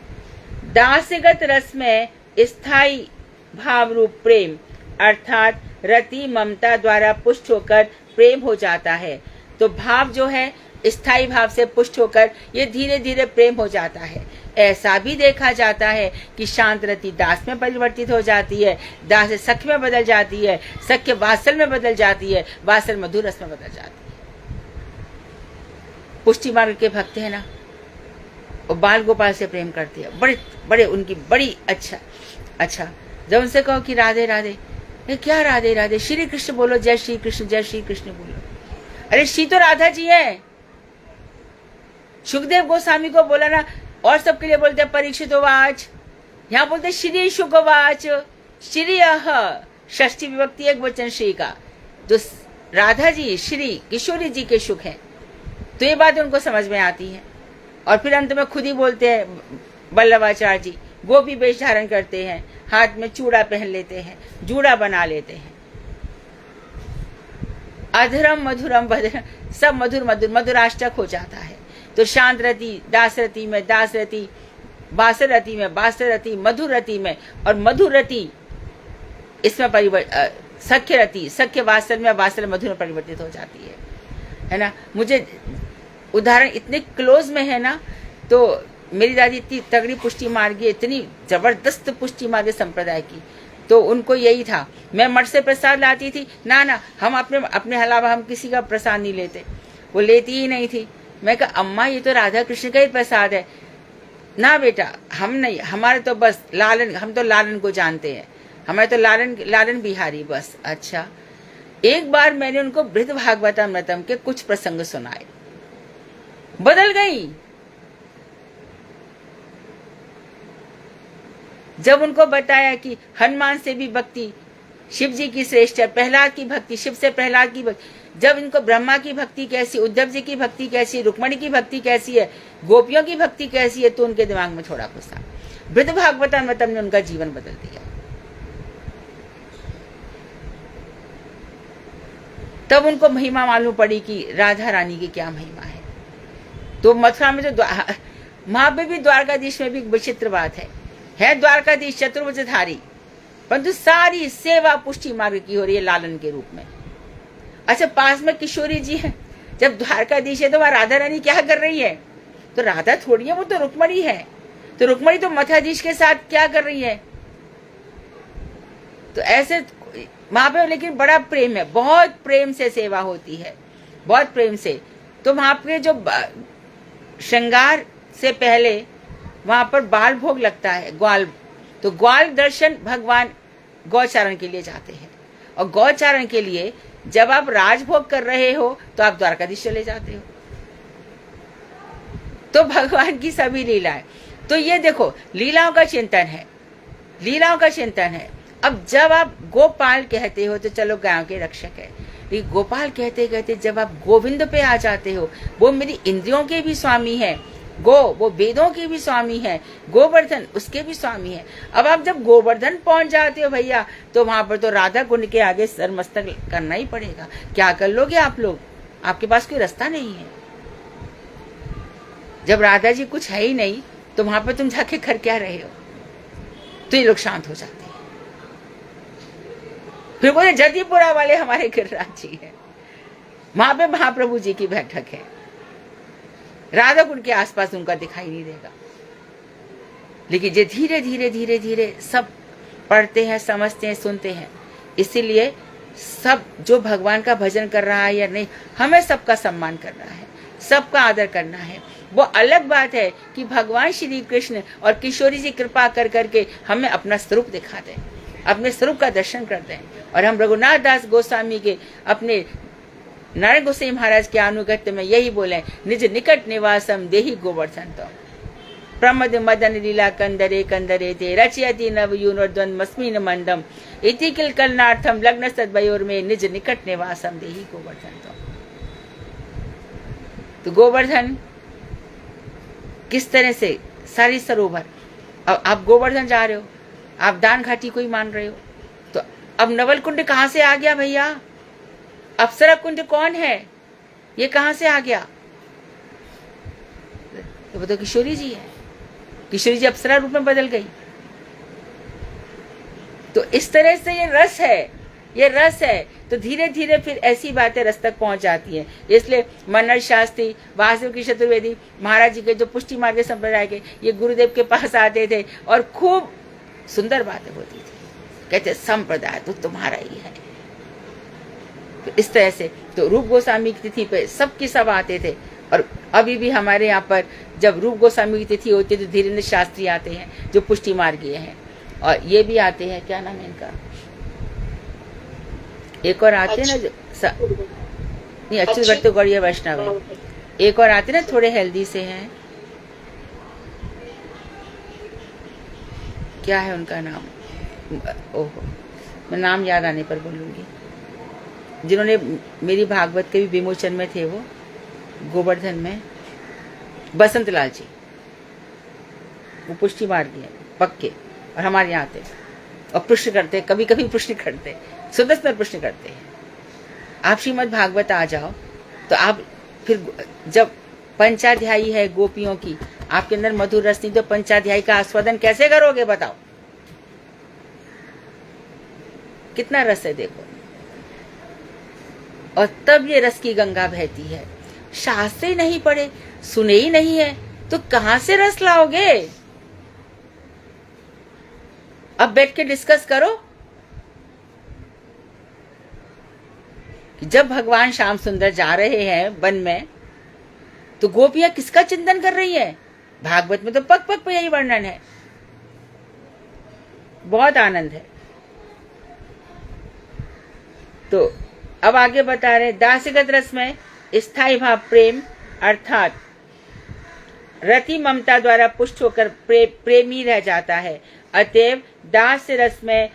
दासगत रस में स्थायी भाव रूप प्रेम, अर्थात रति ममता द्वारा पुष्ट होकर प्रेम हो जाता है। तो भाव जो है स्थायी भाव से पुष्ट होकर ये धीरे धीरे प्रेम हो जाता है। ऐसा भी देखा जाता है कि शांत रति दास में परिवर्तित हो जाती है, दास सख्य में बदल जाती है, सख्य वात्सल में बदल जाती है, वात्सल मधुर रस में बदल जाती है। पुष्टि मार्ग के भक्त है ना, और बाल गोपाल से प्रेम करते हैं, बड़े बड़े उनकी बड़ी अच्छा। जब उनसे कहो कि राधे राधे, ये क्या राधे राधे, श्री कृष्ण बोलो, जय श्री कृष्ण बोलो। अरे श्री तो राधा जी है। सुखदेव गोस्वामी को बोला ना, और सबके लिए बोलते परीक्षित वाच, यहाँ बोलते श्री शुकवाच, श्री षष्ठी विभक्ति एक वचन श्री का। तो राधा जी श्री किशोरी जी के सुख हैं, तो ये बात उनको समझ में आती है। और फिर अंत में खुद ही बोलते हैं वल्लभाचार्य जी, गोपी वेश धारण करते हैं, हाथ में चूड़ा पहन लेते हैं, जूड़ा बना लेते हैं, अधरम मधुरम बधरम, सब मधुर मधुर मधुराष्टक हो जाता है। तो शांत रति दासरति में दासरति, बासरति में बासरति, मधुर रति में, और मधुर रति इसमें सख्य रति, सख्य वात्सल में, वात्सल मधुर में परिवर्तित हो जाती है ना। मुझे उदाहरण इतने क्लोज में है ना, तो मेरी दादी इतनी तगड़ी पुष्टि मार्गी, इतनी जबरदस्त पुष्टि मार्गी संप्रदाय की, तो उनको यही था। मैं मठ से प्रसाद लाती थी, ना हम अपने अलावा हम किसी का प्रसाद नहीं लेते, वो लेती ही नहीं थी। मैं कहा अम्मा ये तो राधा कृष्ण का ही प्रसाद है। ना बेटा हम नहीं, हमारे तो बस लालन, हम तो लालन को जानते हैं, हमारे तो लालन बिहारी बस। अच्छा, एक बार मैंने उनको बृहद भागवतामृतम के कुछ प्रसंग सुनाए, बदल गई। जब उनको बताया कि हनुमान से भी भक्ति शिव जी की श्रेष्ठ है, प्रहलाद की भक्ति शिव से प्रहलाद की भक्ति, जब इनको ब्रह्मा की भक्ति कैसी, उद्धव जी की भक्ति कैसी, रुक्मणी की भक्ति कैसी है, गोपियों की भक्ति कैसी है, तो उनके दिमाग में थोड़ा कुछ था। बृहद भागवतामृतम ने उनका जीवन बदल दिया। तब उनको महिमा मालूम पड़ी कि राधा रानी की क्या महिमा है। तो मथुरा में जो वहां पे भी द्वारकाधीश में भी विचित्र बात है द्वारकाधीश चतुर्भुजधारी, परंतु सारी सेवा पुष्टि मार्ग की हो रही है लालन के रूप में। अच्छा, पास में किशोरी जी है, जब द्वारकाधीश है तो वहां राधा रानी क्या कर रही है? तो राधा थोड़ी है, वो तो रुक्मणी है। तो रुक्मणी तो मथुराधीश के साथ क्या कर रही है? तो ऐसे वहां पे लेकिन बड़ा प्रेम है, बहुत प्रेम से सेवा होती है, बहुत प्रेम से। तो वहां पे जो श्रृंगार से पहले वहां पर बाल भोग लगता है, ग्वाल। तो ग्वाल दर्शन भगवान गौचारण के लिए जाते हैं, और गौचारण के लिए जब आप राजभोग कर रहे हो तो आप द्वारकाधीश चले जाते हो। तो भगवान की सभी लीलाएं, तो ये देखो लीलाओं का चिंतन है, लीलाओं का चिंतन है। अब जब आप गोपाल कहते हो तो चलो गांव के रक्षक है, लेकिन गोपाल कहते कहते जब आप गोविंद पे आ जाते हो, वो मेरी इंद्रियों के भी स्वामी है, वो वेदों के भी स्वामी है, गोवर्धन उसके भी स्वामी है। अब आप जब गोवर्धन पहुंच जाते हो भैया, तो वहां पर तो राधा कुंड के आगे सर मस्तक करना ही पड़ेगा। क्या कर लोगे आप लोग? आपके पास कोई रास्ता नहीं है। जब राधा जी कुछ है ही नहीं, तो वहां पर तुम जाके कर क्या रहे हो? तो ये लोग शांत हो जाते हैं। फिर बोले जदीपुरा वाले हमारे गिरिराज जी है, वहां पे महाप्रभु जी की बैठक है, राधा कुंड के आसपास उनका दिखाई नहीं देगा। लेकिन ये धीरे धीरे धीरे धीरे सब पढ़ते हैं, समझते हैं, सुनते हैं। इसीलिए सब जो भगवान का भजन कर रहा है या नहीं, हमें सबका सम्मान करना है, सबका आदर करना है। वो अलग बात है कि भगवान श्री कृष्ण और किशोरी जी कृपा कर करके हमें अपना स्वरूप दिखा दें, अपने स्वरूप का दर्शन कर दें। और हम रघुनाथ दास गोस्वामी के अपने नारायण गोसाई महाराज के अनुगत्य में यही बोले, निज निकट निवासम देहि गोवर्धन तो प्रमद मदन लीला कंदरे कंदरे ते रचयति नव यूनोद्वन्मस्मिन मंदम इति किल कलनार्थम लग्न सद्वयोर में निज निकट निवासम देहि गोवर्धन तो गोवर्धन किस तरह से सारी सरोवर। अब आप गोवर्धन जा रहे हो, आप दान घाटी को ही मान रहे हो, तो अब नवल कुंड कहां से आ गया भैया? अप्सरा कुंड कौन है? ये कहां से आ गया? तो वो तो किशोरी जी है, किशोरी जी अप्सरा रूप में बदल गई। तो इस तरह से ये रस है, ये रस है। तो धीरे धीरे फिर ऐसी बातें रस तक पहुंच जाती हैं। इसलिए मनर शास्त्री, वासुदेव की चतुर्वेदी महाराज जी के जो पुष्टि मार्ग संप्रदाय के, ये गुरुदेव के पास आते थे और खूब सुंदर बातें होती थी, कहते संप्रदाय तो तुम्हारा ही है। तो इस तरह से तो रूप गोस्वामी की तिथि पे सबके सब आते थे। और अभी भी हमारे यहाँ पर जब रूप गोस्वामी की तिथि होती है तो धीरेन्द्र शास्त्री आते हैं जो पुष्टि मार्गीय हैं, और ये भी आते हैं, क्या नाम है इनका, एक और आते हैं ना नहीं अच्युत भट्ट तो गौड़िया वैष्णव है, एक और आते ना थोड़े हेल्दी से हैं, क्या है उनका नाम? ओहो, मैं नाम याद आने पर बोलूंगी। जिन्होंने मेरी भागवत के भी विमोचन में थे, वो गोवर्धन में बसंत लाल जी, वो पुष्टि मार्गी है पक्के, और हमारे यहाँ आते और प्रश्न करते, कभी कभी प्रश्न करते, सुंदर प्रश्न करते हैं। आप श्रीमद् भागवत आ जाओ तो आप फिर जब पंचाध्यायी है गोपियों की, आपके अंदर मधुर रस नहीं तो पंचाध्यायी का आस्वादन कैसे करोगे बताओ? कितना रस है देखो। और तब ये रस की गंगा बहती है। शास्त्र ही नहीं पढ़े, सुने ही नहीं है, तो कहां से रस लाओगे? अब बैठ के डिस्कस करो। जब भगवान श्याम सुंदर जा रहे हैं वन में, तो गोपियां किसका चिंतन कर रही है? भागवत में तो पग पग पे यही वर्णन है। बहुत आनंद है। तो अब आगे बता रहे, दास्यगत रस में स्थायी भाव प्रेम अर्थात रति ममता द्वारा पुष्ट होकर प्रेमी रह जाता है। अतएव दास्य रस में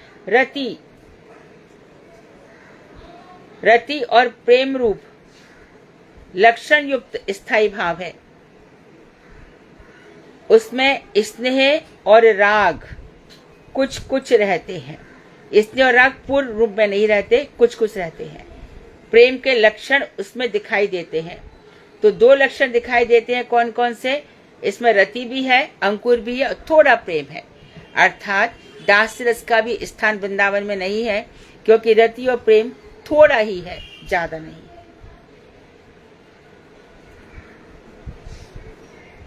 रति और प्रेम रूप लक्षण युक्त स्थायी भाव है। उसमें स्नेह और राग कुछ कुछ रहते हैं। स्नेह और राग पूर्ण रूप में नहीं रहते, कुछ कुछ रहते हैं। प्रेम के लक्षण उसमें दिखाई देते हैं। तो दो लक्षण दिखाई देते हैं, कौन कौन से? इसमें रति भी है, अंकुर भी है और थोड़ा प्रेम है। अर्थात दास्य रस का भी स्थान वृंदावन में नहीं है, क्योंकि रति और प्रेम थोड़ा ही है, ज्यादा नहीं।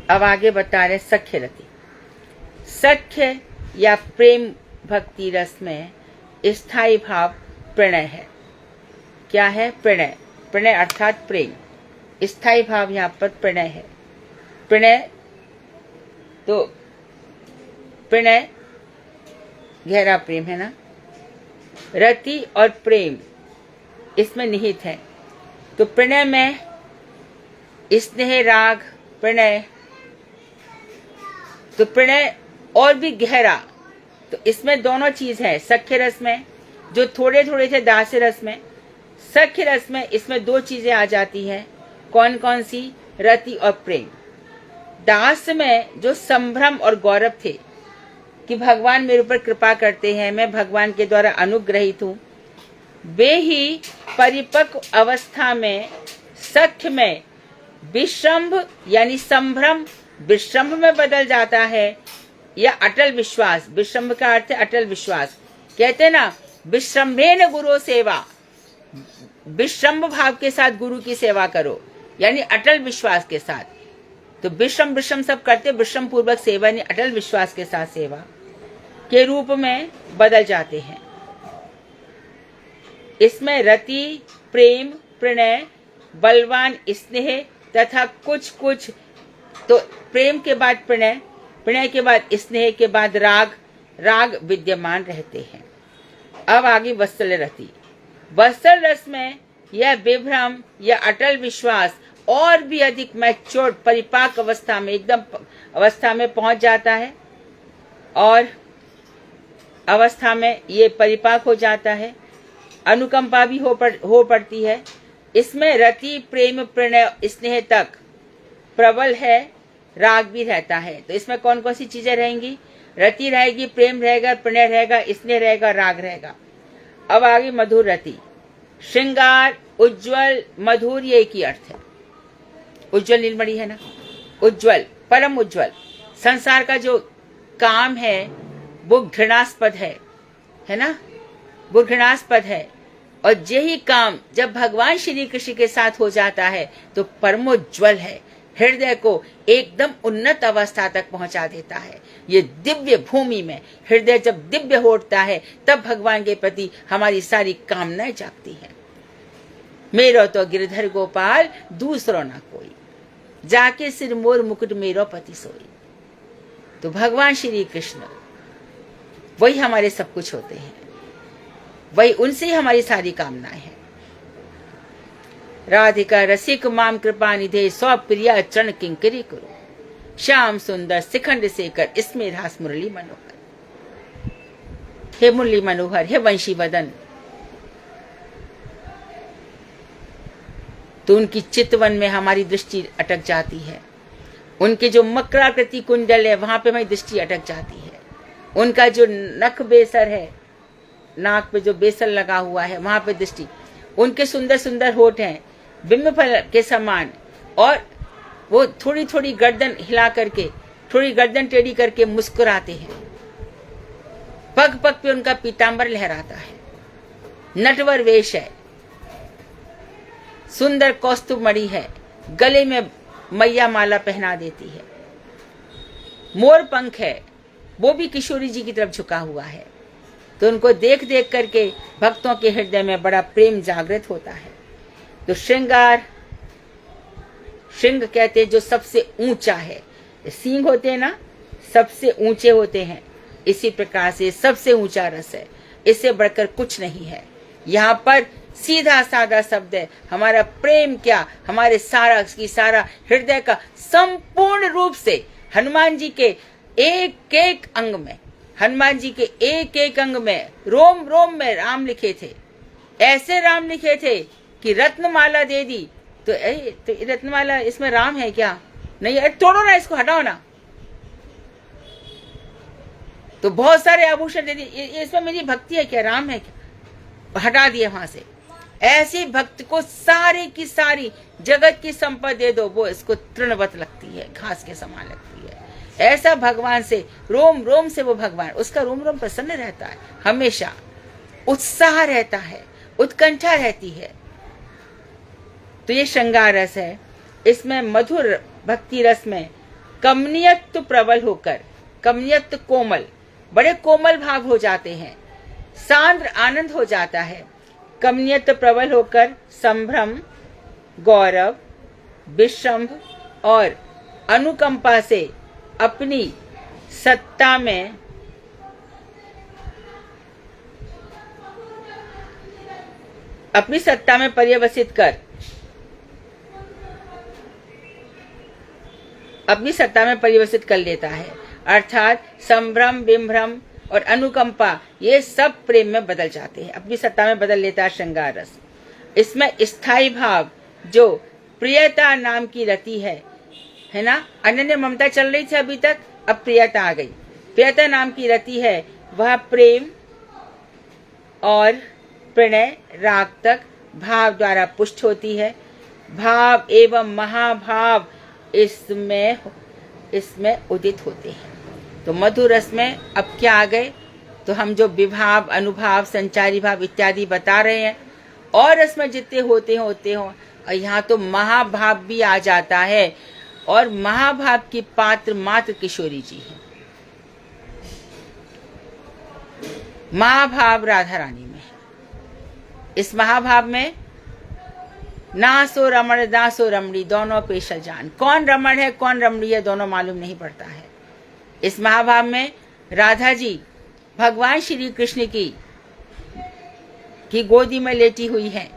अब आगे बता रहे सख्य रति। सख्य या प्रेम भक्ति रस में स्थायी भाव प्रणय है। क्या है? प्रणय। प्रणय अर्थात प्रेम। स्थायी भाव यहाँ पर प्रणय है। प्रणय तो प्रणय गहरा प्रेम है ना। रति और प्रेम इसमें निहित है। तो प्रणय में स्नेह राग प्रणय, तो प्रणय और भी गहरा। तो इसमें दोनों चीज है। सख्य रस में जो थोड़े थोड़े थे दास्य रस में, सख्य रस में इसमें दो चीजें आ जाती हैं। कौन कौन सी? रति और प्रेम। दास में जो संभ्रम और गौरव थे कि भगवान मेरे ऊपर कृपा करते हैं, मैं भगवान के द्वारा अनुग्रहित हूँ, वे ही परिपक्व अवस्था में सख्य में विश्रम्भ यानी संभ्रम विश्रम्भ में बदल जाता है, या अटल विश्वास। विश्रम्भ का अर्थ है अटल विश्वास। कहते हैं ना, विश्रम्भेन गुरु सेवा, विश्रम्भ भाव के साथ गुरु की सेवा करो, यानी अटल विश्वास के साथ। तो विश्रम सब करते, विश्रम पूर्वक सेवा यानी अटल विश्वास के साथ सेवा के रूप में बदल जाते हैं। इसमें रति, प्रेम, प्रणय, बलवान स्नेह तथा कुछ कुछ, तो प्रेम के बाद प्रणय, प्रणय के बाद स्नेह के बाद राग, राग विद्यमान रहते हैं। अब आगे वत्सल रति। वत्सल रस में यह विभ्रम या अटल विश्वास और भी अधिक मैच्योर परिपाक अवस्था में, एकदम अवस्था में पहुंच जाता है, और अवस्था में ये परिपाक हो जाता है। अनुकंपा भी हो पड़ती है। इसमें रति, प्रेम, प्रणय, स्नेह तक प्रबल है, राग भी रहता है। तो इसमें कौन कौन सी चीजें रहेंगी? रति रहेगी, प्रेम रहेगा, प्रणय रहेगा, स्नेह रहेगा, राग रहेगा। अब आगे मधुर रति। श्रृंगार, उज्जवल, मधुर, ये एक ही अर्थ है। उज्जवल नीलमणि है ना, उज्जवल, परम उज्जवल। संसार का जो काम है वो घृणास्पद है ना, वो घृणास्पद है। और यही काम जब भगवान श्री कृष्ण के साथ हो जाता है तो परमोज्वल है, हृदय को एकदम उन्नत अवस्था तक पहुंचा देता है। ये दिव्य भूमि में हृदय जब दिव्य होता है, तब भगवान के प्रति हमारी सारी कामनाएं जागती हैं। मेरो तो गिरधर गोपाल दूसरो ना कोई, जाके सिर मोर मुकुट मेरो पति सोई। तो भगवान श्री कृष्ण वही हमारे सब कुछ होते हैं, वही उनसे ही हमारी सारी कामनाएं हैं। राधिका रसिक माम कृपा निधे, सौ प्रिया चरण किंकरी करो, श्याम सुंदर शिखंड शेखर इसमें रास मुरली मनोहर। हे मुरली मनोहर, हे वंशी वदन। तो उनकी चितवन में हमारी दृष्टि अटक जाती है। उनके जो मकराकृति कुंडल है वहां पे हमारी दृष्टि अटक जाती है। उनका जो नख बेसर है, नाक पे जो बेसर लगा हुआ है वहां पे दृष्टि। उनके सुंदर सुंदर होठ हैं बिंब फल के समान, और वो थोड़ी थोड़ी गर्दन हिला करके, थोड़ी गर्दन टेढ़ी करके मुस्कुराते हैं। पग पग पे उनका पीतांबर लहराता है। नटवर वेश है, सुंदर कौस्तुभ मणि है, गले में मैया माला पहना देती है। मोर पंख है, वो भी किशोरी जी की तरफ झुका हुआ है। तो उनको देख देख करके भक्तों के हृदय में बड़ा प्रेम जागृत होता है। तो श्रृंगार, श्रृंग कहते हैं जो सबसे ऊंचा है। सींग होते हैं ना, सबसे ऊंचे होते हैं। इसी प्रकार से सबसे ऊंचा रस है, इससे बढ़कर कुछ नहीं है। यहाँ पर सीधा साधा शब्द है, हमारा प्रेम क्या, हमारे सारा की सारा हृदय का संपूर्ण रूप से हनुमान जी के एक एक अंग में, हनुमान जी के एक एक अंग में, रोम रोम में राम लिखे थे। ऐसे राम लिखे थे कि रत्नमाला दे दी। तो रत्नमाला, इसमें राम है क्या? नहीं, तोड़ो ना इसको, हटाओ ना। तो बहुत सारे आभूषण दे दिए, इसमें मेरी भक्ति है क्या, राम है क्या? हटा दिए वहां से। ऐसी भक्त को सारी की सारी जगत की संपत्ति दे दो, वो इसको तृणवत लगती है, घास के समान लगती है। ऐसा भगवान से रोम रोम से वो भगवान, उसका रोम रोम प्रसन्न रहता है, हमेशा उत्साह रहता है, उत्कंठा रहती है। तो ये श्रृंगार रस है। इसमें मधुर भक्ति रस में कमनीयत्व प्रबल होकर, कमनीयत्व कोमल, बड़े कोमल भाव हो जाते हैं, सांद्र आनंद हो जाता है। कमनीयत्व प्रबल होकर संभ्रम, गौरव, विश्रम्भ और अनुकंपा से अपनी सत्ता में पर्यवसित कर, अपनी सत्ता में परिवर्तित कर लेता है। अर्थात संभ्रम, विभ्रम और अनुकंपा ये सब प्रेम में बदल जाते हैं, अपनी सत्ता में बदल लेता है श्रृंगार रस। इसमें स्थायी भाव जो प्रियता नाम की रति है ना, अनन्य ममता चल रही थी अभी तक, अब प्रियता आ गई। प्रियता नाम की रति है, वह प्रेम और प्रणय राग तक भाव द्वारा पुष्ट होती है। भाव एवं महाभाव इसमें उदित होते हैं। तो मधुर रस में अब क्या आ गए, तो हम जो विभाव, अनुभाव, संचारी भाव इत्यादि बता रहे हैं, और रस में जितने होते हो, और यहाँ तो महाभाव भी आ जाता है, और महाभाव की पात्र मात्र किशोरी जी हैं। महाभाव राधा रानी में है। इस महाभाव में ना सो रमण ना सो रमणी दोनों पेशल जान, कौन रमण है कौन रमणी है दोनों मालूम नहीं पड़ता है। इस महाभाव में राधा जी भगवान श्री कृष्ण की गोदी में लेटी हुई हैं।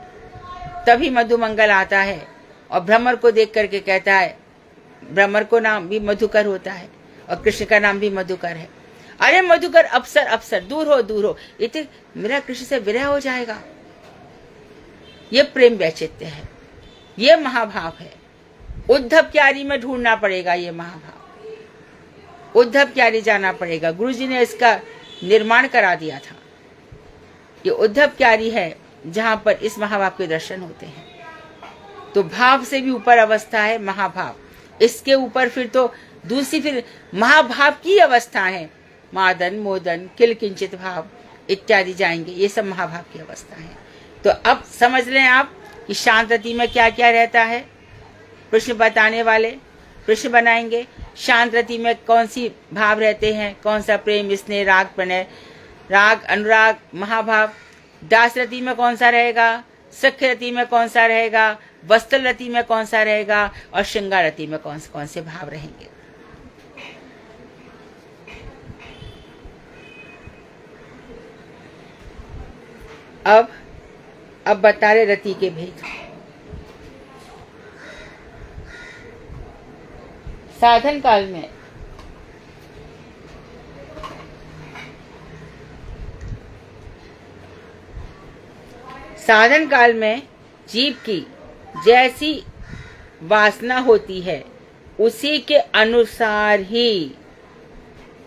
तभी मधुमंगल आता है और भ्रमर को देख करके कहता है, भ्रमर को नाम भी मधुकर होता है और कृष्ण का नाम भी मधुकर है। अरे मधुकर अप्सर अप्सर, दूर हो दूर हो, इतने मेरा कृष्ण से विरह हो जाएगा। ये प्रेम वैचित्य है, ये महाभाव है। उद्धव क्यारी में ढूंढना पड़ेगा ये महाभाव, उद्धव क्यारी जाना पड़ेगा। गुरुजी ने इसका निर्माण करा दिया था। ये उद्धव क्यारी है जहां पर इस महाभाव के दर्शन होते हैं। तो भाव से भी ऊपर अवस्था है महाभाव, इसके ऊपर फिर तो दूसरी फिर महाभाव की अवस्था है, मादन मोदन किल किंचित भाव इत्यादि जाएंगे, ये सब महाभाव की अवस्था है। तो अब समझ लें आप कि शांत रति में क्या क्या रहता है। प्रश्न बताने वाले प्रश्न बनाएंगे। शांत रति में कौन सी भाव रहते हैं, कौन सा प्रेम, स्नेह, राग, प्रणय, राग, अनुराग, महाभाव। दास रति में कौन सा रहेगा, सख्य रति में कौन सा रहेगा, वस्त्र रति में कौन सा रहेगा, और श्रृंगार रति में कौन से भाव रहेंगे। अब बता रहे रति के भेद। साधन काल में जीव की जैसी वासना होती है उसी के अनुसार ही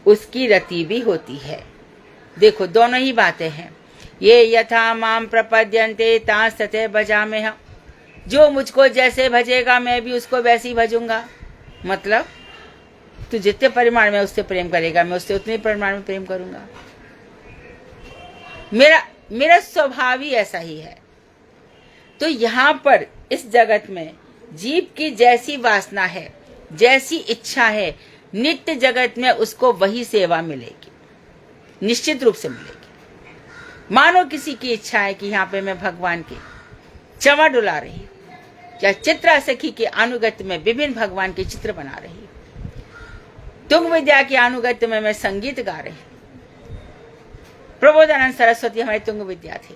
उसकी रति भी होती है। देखो दोनों ही बातें हैं। ये यथा माम प्रपद्यन्ते तांस तथे भजाम्यहम्, जो मुझको जैसे भजेगा मैं भी उसको वैसे ही भजूंगा। मतलब तू जितने परिमाण में उससे प्रेम करेगा मैं उससे उतने परिमाण में प्रेम करूंगा। मेरा स्वभाव ही ऐसा ही है। तो यहाँ पर इस जगत में जीव की जैसी वासना है, जैसी इच्छा है, नित्य जगत में उसको वही सेवा मिलेगी, निश्चित रूप से मिलेगी। मानो किसी की इच्छा है कि यहाँ पे मैं भगवान की चमा डुला रही हूँ, या चित्रा सखी के अनुगत्य में विभिन्न भगवान के चित्र बना रही हूँ, तुंग विद्या के अनुगत्य में मैं संगीत गा रही हूँ। प्रबोधानंद सरस्वती हमारे तुंग विद्या थे,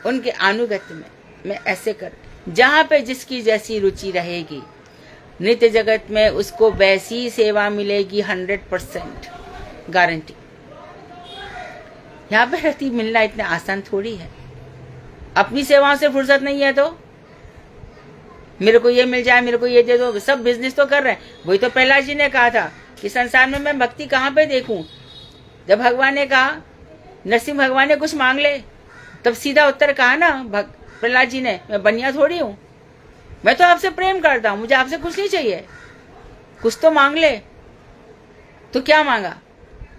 उनके अनुगत्य में मैं ऐसे कर, जहां पे जिसकी जैसी रुचि रहेगी नित्य जगत में उसको वैसी सेवा मिलेगी, 100% गारंटी। यहाँ पे रति मिलना इतना आसान थोड़ी है। अपनी सेवाओं से फुर्सत नहीं है तो मेरे को ये मिल जाए, मेरे को ये दे दो, सब बिजनेस तो कर रहे हैं। वही तो प्रहलाद जी ने कहा था कि संसार में मैं भक्ति कहाँ पे देखूं। जब भगवान ने कहा, नरसिंह भगवान ने कुछ मांग ले, तब सीधा उत्तर कहा ना प्रहलाद जी ने, मैं बनिया थोड़ी हूं, मैं तो आपसे प्रेम करता हूं, मुझे आपसे कुछ नहीं चाहिए, कुछ तो मांग ले। तो क्या मांगा?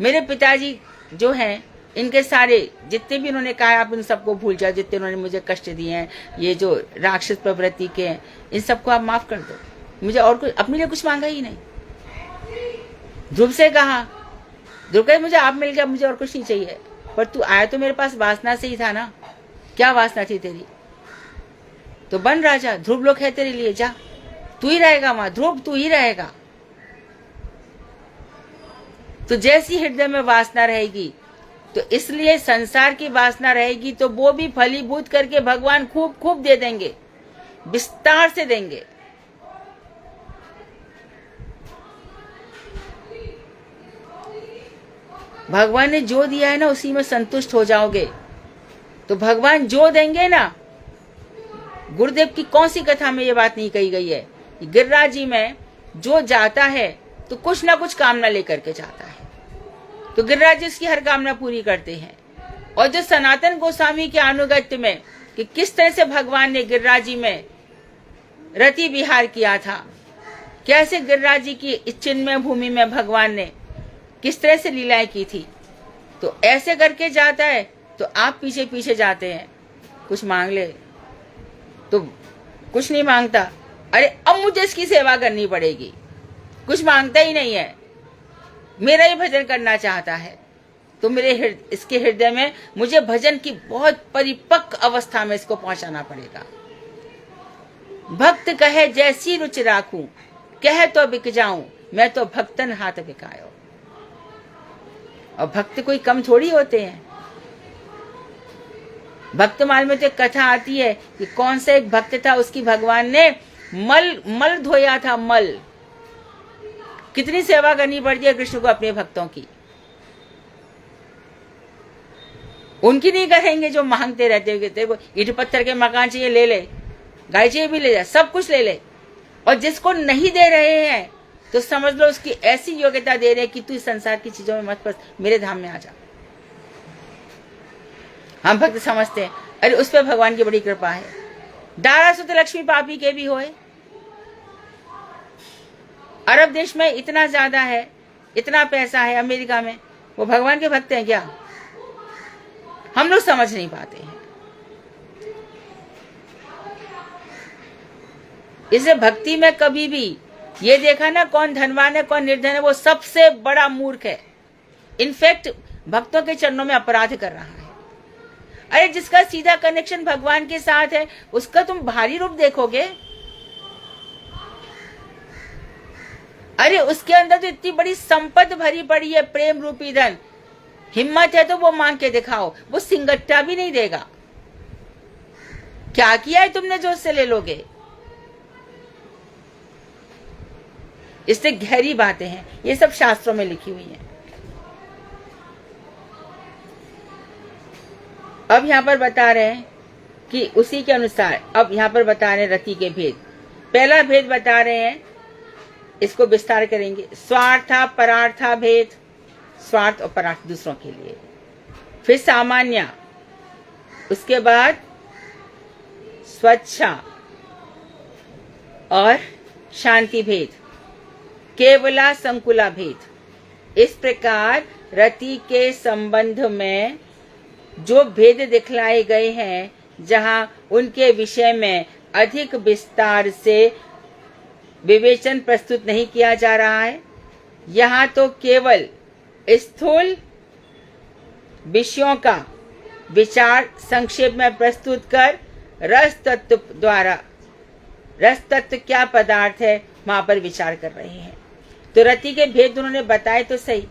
मेरे पिताजी जो हैं, इनके सारे जितने भी उन्होंने कहा आप इन सबको भूल जाओ, जितने उन्होंने मुझे कष्ट दिए हैं, ये जो राक्षस प्रवृत्ति के हैं, इन सबको आप माफ कर दो। मुझे और कुछ, अपने लिए कुछ मांगा ही नहीं। ध्रुव से कहा, ध्रुव कहे मुझे आप मिल गया, मुझे और कुछ नहीं चाहिए। पर तू आया तो मेरे पास वासना से ही था ना। क्या वासना थी तेरी? तो बन राजा, ध्रुव लोग है तेरे लिए, जा, तू ही रहेगा वहां, ध्रुव तू ही रहेगा। तो जैसी हृदय में वासना रहेगी, तो इसलिए संसार की वासना रहेगी तो वो भी फलीभूत करके भगवान खूब खूब दे देंगे, विस्तार से देंगे। भगवान ने जो दिया है ना, उसी में संतुष्ट हो जाओगे। तो भगवान जो देंगे ना, गुरुदेव की कौन सी कथा में ये बात नहीं कही गई है? गिरिराज जी में जो जाता है तो कुछ ना कुछ कामना लेकर के जाता है, तो गिरिराज जी उसकी हर कामना पूरी करते हैं। और जो सनातन गोस्वामी के अनुगत्य में कि किस तरह से भगवान ने गिरिराज जी में रति विहार किया था, कैसे गिरिराज जी की चिन्मय भूमि में भगवान ने किस तरह से लीलाएं की थी, तो ऐसे करके जाता है। तो आप पीछे पीछे जाते हैं, कुछ मांग ले तो कुछ नहीं मांगता, अरे अब मुझे इसकी सेवा करनी पड़ेगी, कुछ मांगता ही नहीं है, मेरा ही भजन करना चाहता है। तो मेरे इसके हृदय में मुझे भजन की बहुत परिपक्व अवस्था में इसको पहुंचाना पड़ेगा। भक्त कहे जैसी रुच राखूं, कहे तो बिक जाऊं, मैं तो भक्तन हाथ बिकायो। और भक्त कोई कम थोड़ी होते हैं। भक्तमाल में तो कथा आती है कि कौन सा एक भक्त था, उसकी भगवान ने मल धोया था, मल। कितनी सेवा करनी पड़ती है कृष्ण को अपने भक्तों की। उनकी नहीं करेंगे जो मांगते रहते हैं, तेरे को ईंट पत्थर के मकान चाहिए ले ले, गाय चाहिए भी ले जा, सब कुछ ले ले। और जिसको नहीं दे रहे हैं तो समझ लो उसकी ऐसी योग्यता दे रहे हैं कि तू इस संसार की चीजों में मत फंस, मेरे धाम में आ जा। हम भक्त समझते हैं अरे उस पर भगवान की बड़ी कृपा है। दारा सुत लक्ष्मी पापी के भी होए। अरब देश में इतना ज्यादा है, इतना पैसा है, अमेरिका में, वो भगवान के भक्त हैं क्या? हम लोग समझ नहीं पाते हैं। इसे भक्ति में कभी भी ये देखा ना कौन धनवान है कौन निर्धन है, वो सबसे बड़ा मूर्ख है। इनफैक्ट भक्तों के चरणों में अपराध कर रहा है। अरे जिसका सीधा कनेक्शन भगवान के साथ है उसका तुम भारी रूप देखोगे? अरे उसके अंदर तो इतनी बड़ी संपत्ति भरी पड़ी है, प्रेम रूपी धन। हिम्मत है तो वो मांग के दिखाओ, वो सिंगट्टा भी नहीं देगा। क्या किया है तुमने जो उससे ले लोगे? इससे गहरी बातें हैं, ये सब शास्त्रों में लिखी हुई हैं। अब यहाँ पर बता रहे हैं कि उसी के अनुसार अब यहाँ पर बता रहे हैं रति के भेद। पहला भेद बता रहे हैं, इसको विस्तार करेंगे। स्वार्था परार्था भेद, स्वार्थ और परार्थ दूसरों के लिए। फिर सामान्य, उसके बाद स्वच्छा और शांति भेद, केवला संकुला भेद। इस प्रकार रति के संबंध में जो भेद दिखलाए गए हैं, जहां उनके विषय में अधिक विस्तार से विवेचन प्रस्तुत नहीं किया जा रहा है, यहाँ तो केवल स्थूल विषयों का विचार संक्षेप में प्रस्तुत कर रस तत्व द्वारा, रस तत्व क्या पदार्थ है वहां पर विचार कर रहे हैं। तो रति के भेद उन्होंने बताए तो सही।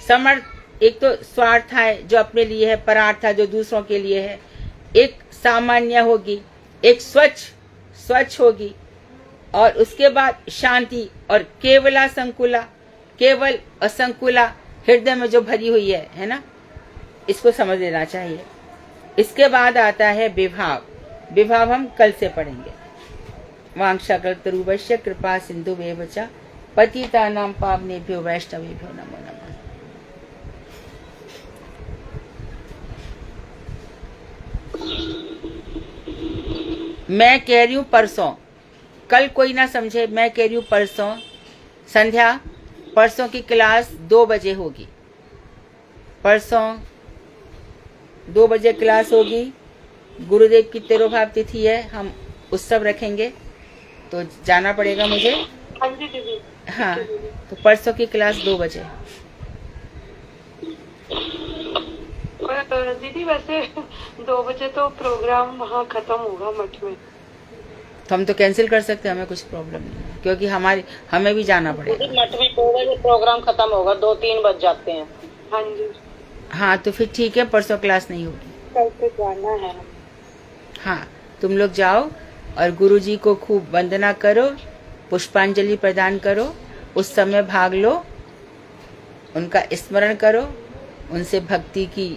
समर्थ एक तो स्वार्थ है जो अपने लिए है, परार्थ है जो दूसरों के लिए है, एक सामान्य होगी, एक स्वच्छ होगी, और उसके बाद शांति, और केवला संकुला, केवल असंकुला हृदय में जो भरी हुई है ना, इसको समझ लेना चाहिए। इसके बाद आता है विभाव। विभाव हम कल से पढ़ेंगे। वांछाकल्पतरुभ्यश्च कृपा सिन्धुभ्येव च पतितानां पावनेभ्यो वैष्णवेभ्यो नमो नमः। मैं कह रही हूं परसों, कल कोई ना समझे, मैं कह रही हूं परसों संध्या, परसों की क्लास 2 बजे होगी। परसों 2 बजे क्लास होगी। गुरुदेव की तिरुभाव तिथि है, हम उत्सव रखेंगे तो जाना पड़ेगा मुझे। हाँ जी दीदी। हाँ, तो परसों की क्लास 2 बजे। दीदी वैसे 2 बजे तो प्रोग्राम वहाँ खत्म होगा मठ में। तो हम तो कैंसिल कर सकते हैं, हमें कुछ प्रॉब्लम नहीं है, क्योंकि हमें भी जाना पड़ेगा। मठ में 2 बजे प्रोग्राम खत्म होगा, 2-3 बज जाते हैं। हाँ जी। हाँ, तो फिर ठीक है, परसों क्लास नहीं होगी। कल से जाना है। हाँ, तुम लोग जाओ और गुरुजी को खूब वंदना करो, पुष्पांजलि प्रदान करो, उस समय भाग लो, उनका स्मरण करो, उनसे भक्ति की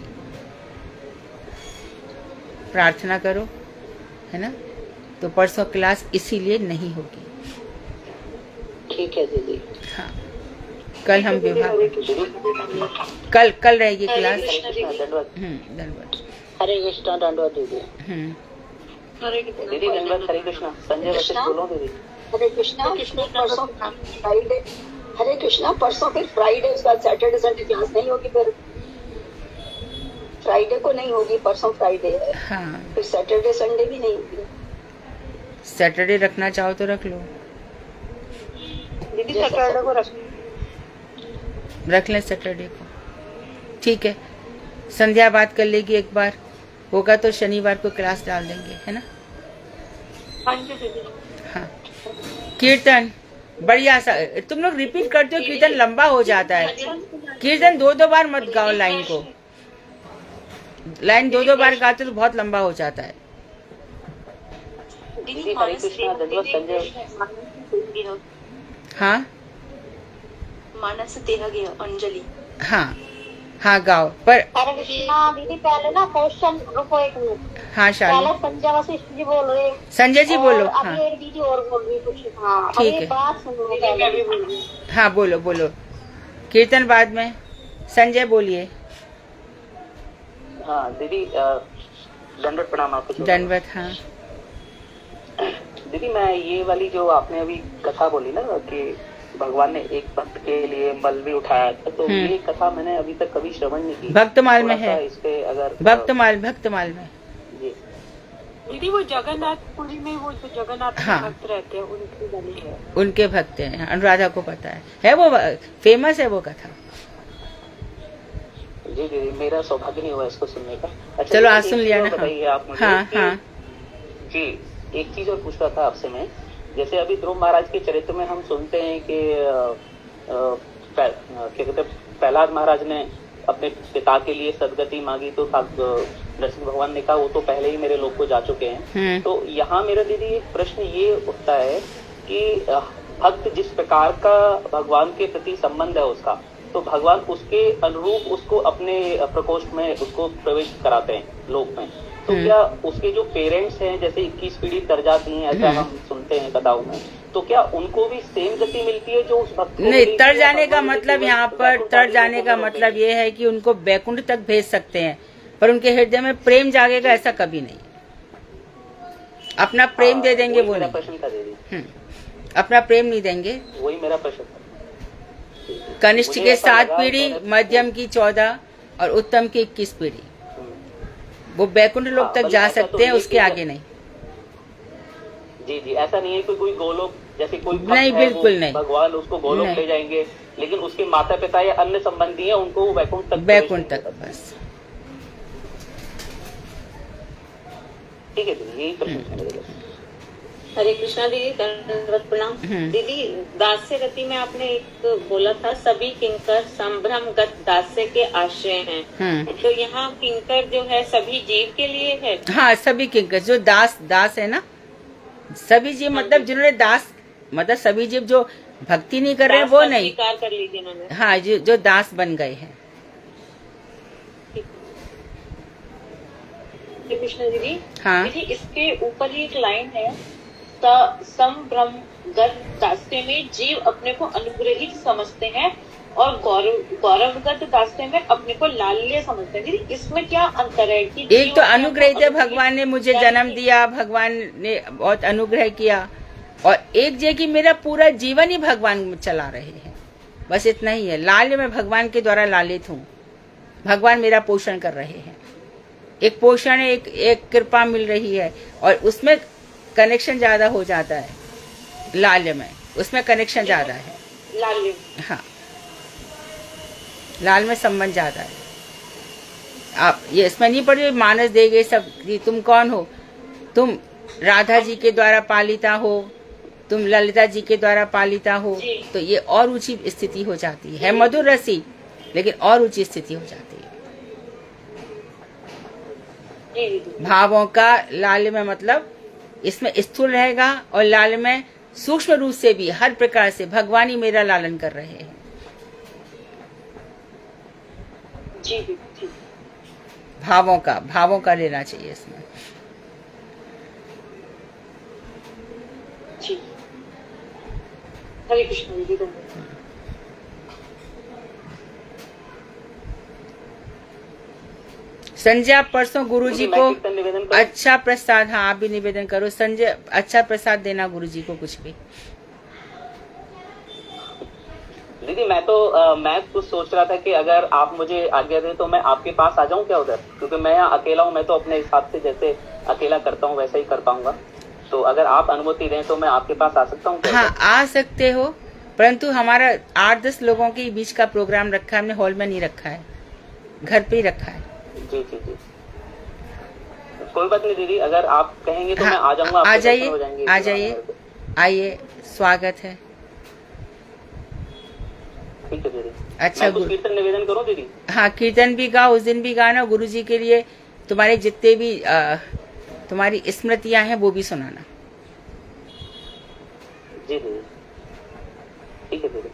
प्रार्थना करो, है ना। तो परसों क्लास इसीलिए नहीं होगी। ठीक है दीदी। हाँ, कल हम विभाग, कल रहेगी क्लास। धन्यवाद। हरे कृष्णा, दंडवत दीदी। दीदी दंडवत, हरे कृष्णा। संजय वशिष्ठ बोलो दीदी। हरे कृष्णा। परसों फ्राइडे, हरे कृष्णा। परसों फिर फ्राइडे, उसके बाद सैटरडे संडे क्लास नहीं होगी, फिर फ्राइडे को नहीं होगी, परसों फ्राइडे है। हाँ, फिर सैटरडे संडे भी नहीं होगी। सैटरडे रखना चाहो तो रख लो। दीदी सैटरडे को रख लें सैटरडे को, ठीक है। संध्या बात कर लेगी एक बार, होगा तो शनिवार को क्लास डाल देंगे, है ना। हाँ जी दीदी। हाँ, कीर्तन बढ़िया सा तुम लोग रिपीट करते हो, कीर्तन लंबा हो जाता है। कीर्तन 2-2 बार मत गाओ, लाइन 2-2 बार गाते तो बहुत लंबा हो जाता है। दीदी हरे कृष्णा, दंडवत संजय। हाँ मानस तेहगे अंजलि। हाँ गाओ, पर हरे कृष्णा। दीदी पहले ना क्वेश्चन, रुको एक मिनट। हाँ शाली, पहले संजय वशिष्ठ जी बोल रहे, संजय जी बोलो। और हाँ अभी एक दीदी और बोल रही कुछ। हाँ, ठीक अभी है। बात सुन लो पहले। हाँ बोलो, कीर्तन बाद में। संजय बोलिए। हाँ दीदी, दंडवत प्रणाम आपको। दंडवत। हाँ दीदी, मैं ये वाली जो आपने अभी कथा बोली ना कि भगवान ने एक भक्त के लिए बल भी उठाया था, तो ये कथा मैंने अभी तक कभी श्रवण नहीं की। भक्तमाल में है, इस पे अगर भक्तमाल में। जी दीदी वो जगन्नाथपुरी में वो जो जगन्नाथ हाँ। भक्त रहते हैं उनकी बनी है। उनके भक्त हैं, अनुराधा को पता है वो फेमस है वो कथा। जी दीदी, मेरा सौभाग्य नहीं हुआ इसको सुनने का। अच्छा, चलो आज एक सुन चीज़ लिया और ना। बताइए आप मुझे हाँ कि- हाँ जी, एक चीज और पूछ रहा था आपसे मैं। जैसे अभी ध्रुव महाराज के चरित्र में हम सुनते हैं कि क्या कहते हैं, प्रहलाद महाराज ने अपने पिता के लिए सदगति मांगी तो नरसिंह भगवान ने कहा वो तो पहले ही मेरे लोग को जा चुके हैं। तो यहाँ मेरा दीदी एक प्रश्न ये उठता है कि भक्त जिस प्रकार का भगवान के प्रति संबंध है उसका, तो भगवान उसके अनुरूप उसको अपने प्रकोष्ठ में उसको प्रवेश कराते हैं लोक में। तो क्या उसके जो पेरेंट्स हैं, जैसे 21 पीढ़ी तर जाती हैं, ऐसा हम सुनते हैं कथाओं में, तो क्या उनको भी सेम गति मिलती है जो उस भक्त को नहीं, मिली? तर जाने का भगवान मतलब के यहाँ केवल पर वैकुंठ तर आदि जाने का लोगों को मतलब ये है कि उनको वैकुंठ तक भेज सकते हैं, पर उनके हृदय में प्रेम जागेगा ऐसा कभी नहीं। अपना प्रेम दे देंगे वो मेरा नहीं। प्रश्न था दीदी, अपना प्रेम नहीं देंगे। वही मेरा प्रश्न था। कनिष्ठ मुझे के ऐसा 7 लगा, पीढ़ी, मैंने- मध्यम की 14 और उत्तम की 21 पीढ़ी, वो वैकुंठ लोक तक जा सकते हैं, उसके आगे नहीं। जी, ऐसा नहीं है कि कोई गोलोक, जैसे कोई भक्त नहीं, है, बिल्कुल वो नहीं। भगवान उसको गोलोक नहीं। ले जाएंगे, लेकिन उसके माता पिता या अन्य संबंधी हैं उनको वो वैकुंठ तक बस। ठीक है दीदी, यही प्रश्न है मेरे लिए। हरे कृष्णा दीदी, दंडवत प्रणाम। दीदी, दास्य गति में आपने एक बोला था सभी किंकर संभ्रमगत दास्य के आश्रय हैं। तो यहाँ किंकर जो है सभी जीव के लिए है। हाँ, सभी किंकर जो दास है ना, सभी जीव मतलब जिन्होंने दास मतलब सभी जीव जो भक्ति नहीं कर रहे हैं वो नहीं, स्वीकार कर लीजिए उन्होंने। हाँ, जो दास बन गए हैं। कृष्ण दीदी, हाँ। दीदी इसके ऊपर ही एक लाइन है, संभ्रमगत दास्य में जीव अपने को अनुग्रहित समझते हैं और गौरवगत दास्य में अपने को लाल्य समझते हैं। दीदी इसमें क्या अंतर है कि एक तो अनुग्रहित है, भगवान ने मुझे जन्म दिया, भगवान ने बहुत अनुग्रह किया, और एक जो कि मेरा पूरा जीवन ही भगवान चला रहे हैं, बस इतना ही है। लाल्य में भगवान के द्वारा लालित हूँ, भगवान मेरा पोषण कर रहे हैं। एक पोषण है, एक कृपा मिल रही है, और उसमें कनेक्शन ज्यादा हो जाता है। लाल्य में उसमें कनेक्शन ज्यादा है, लाल्य, हाँ, लाल में संबंध ज्यादा है। आप ये इसमें नहीं पढ़िए मानस दे गए सब कि तुम कौन हो, तुम राधा जी के द्वारा पालिता हो, तुम ललिता जी के द्वारा पालिता हो, तो ये और ऊंची स्थिति हो जाती है। मधुर रसी लेकिन और ऊंची स्थिति हो जाती है। भावों का लाल में मतलब इसमें स्थूल रहेगा, और लाल में सूक्ष्म रूप से भी हर प्रकार से भगवान ही मेरा लालन कर रहे हैं। जी जी, भावों का लेना चाहिए इसमें। जी, हरे कृष्ण दीदी। संजय, आप परसों गुरुजी को अच्छा प्रसाद, हाँ आप भी निवेदन करो संजय, अच्छा प्रसाद देना गुरुजी को कुछ भी। दीदी मैं कुछ सोच रहा था कि अगर आप मुझे आज्ञा दें तो मैं आपके पास आ जाऊं क्या उधर, क्योंकि मैं यहाँ अकेला हूँ। मैं तो अपने हिसाब से जैसे अकेला करता हूँ वैसा ही कर पाऊंगा, तो अगर आप अनुमति दें तो मैं आपके पास आ सकता हूँ क्या? हाँ आ सकते हो, परंतु हमारा 8-10 लोगों के बीच का प्रोग्राम रखा है, हमने हॉल में नहीं रखा है, घर पे ही रखा है। जी जी जी, कोई बात नहीं दीदी, अगर आप कहेंगे तो हाँ, मैं आ जाऊंगा। आ जाइए, आइए, स्वागत है। ठीक है दीदी। अच्छा, मैं कुछ कीर्तन निवेदन करूं दीदी? हाँ, कीर्तन भी गाओ, उस दिन भी गाना गुरुजी के लिए, तुम्हारे जितने भी तुम्हारी स्मृतियां हैं वो भी सुनाना। जी दीदी, ठीक है दीदी।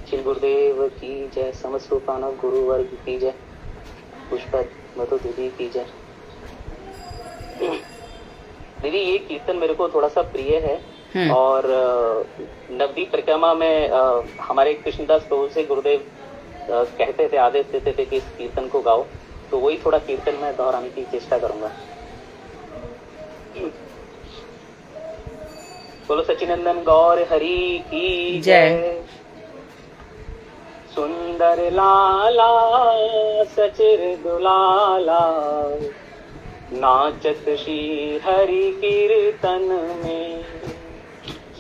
श्री गुरुदेव की जय, समस्त रूपाना गुरु वर्ग की जय, पुष्पा मधु दीदी की जय। दीदी ये कीर्तन मेरे को थोड़ा सा प्रिय है, और नवदी परिक्रमा में हमारे कृष्णदास प्रभु से गुरुदेव कहते थे, आदेश देते थे कि इस कीर्तन को गाओ, तो वही थोड़ा कीर्तन में दोहराने की चेष्टा करूंगा। बोलो सचिनंदन गौर हरि की जय। सुंदर लाला सचिर दुलाला, नाचत श्री हरि कीर्तन में।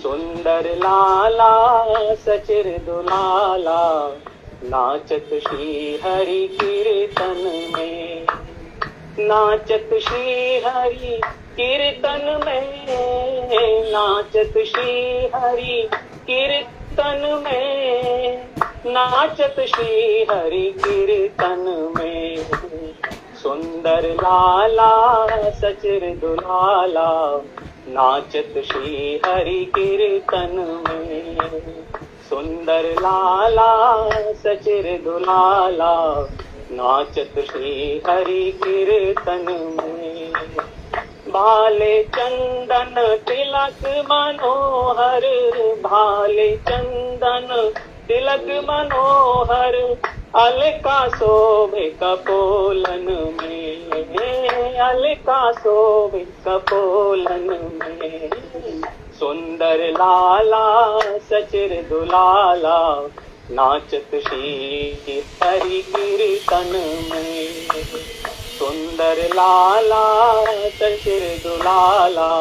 सुंदर लाला सचिर दुलाला, नाचत श्री हरि कीर्तन में। नाचत श्री हरि कीर्तन में, नाचत श्री हरि कीर्तन में, नाचत श्री हरि कीर्तन में। सुंदर लाला सचिर दुलाला, नाचत श्री हरि कीर्तन में। सुंदर लाला सचिर दुलाला, नाचत श्री हरि कीर्तन में। भाले चंदन तिलक मनोहर, भाले चंदन तिलक मनोहर, अलका शोभे कपोलन में, अलका शोभे कपोलन में। सुंदर लाला सचिर दुलाला, नाचत श्री हरि कीर्तन में। सुंदर लाला सचिर दुलाला,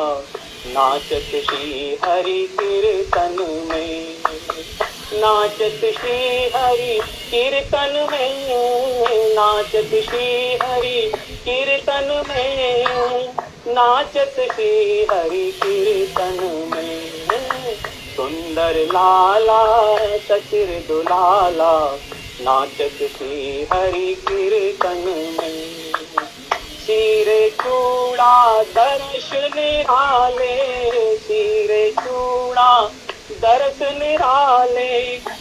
नाचत श्री हरि कीर्तन नाचत श्री हरि कीर्तन में, नाचत श्री हरि कीर्तन में, नाचत श्री हरि कीर्तन में। सुंदर लाला सचिर दुलाला, नाचत श्री हरि कीर्तन में। सिरे चूड़ा दर्श निराले, सिरे चूड़ा दर्श निराले,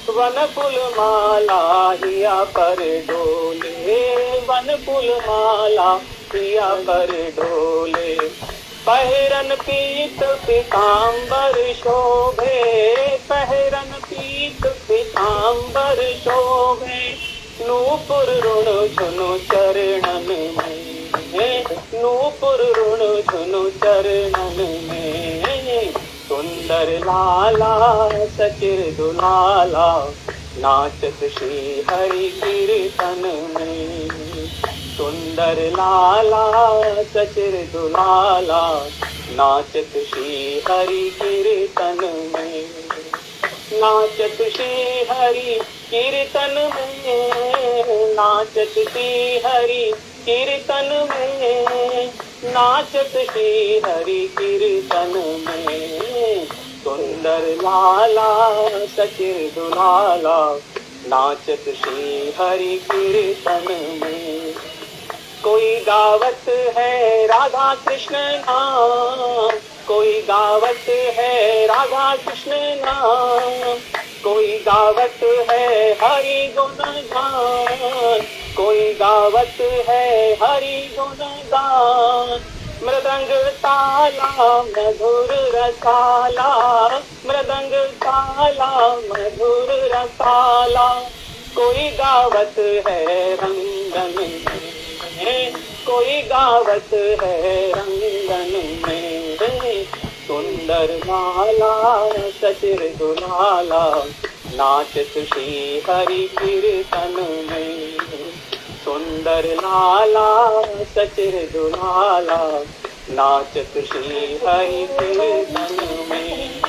वन फूल माला हिया पर डोले, वन फूल माला हिया पर डोले। पहरन पीत पीताम्बर शोभे, पहरन पीत पीताम्बर शोभे, नूपुर ऋण झुनु चरणन में, नूपुर ऋण झुनु चरणन में। सुंदर लाला सचिर दुलाला, नाचत श्री हरि कीर्तन में। सुंदर लाला सचिर दुलाला, नाचत श्री हरि कीर्तन में। नाचत श्री हरि कीर्तन में, नाचत श्री हरि कीर्तन में, नाचत श्री हरि कीर्तन में। सुंदर लाला सचिर दुलाला, नाचत श्री हरि कीर्तन में। कोई गावत है राधा कृष्ण नाम, कोई गावत है राधा कृष्ण नाम, कोई गावत है हरि गुण गान, कोई गावत है हरि गुण गान। मृदंग ताला मधुर रसाला, मृदंग ताला मधुर रसाला, कोई गावत है रंगन में, कोई गावत है रंगन में। सुंदर लाला सचिर दुलाला, नाचत श्री हरि कीर्तन में। सुंदर लाला सचिर दुलाला, नाचत श्री हरि कीर्तन में।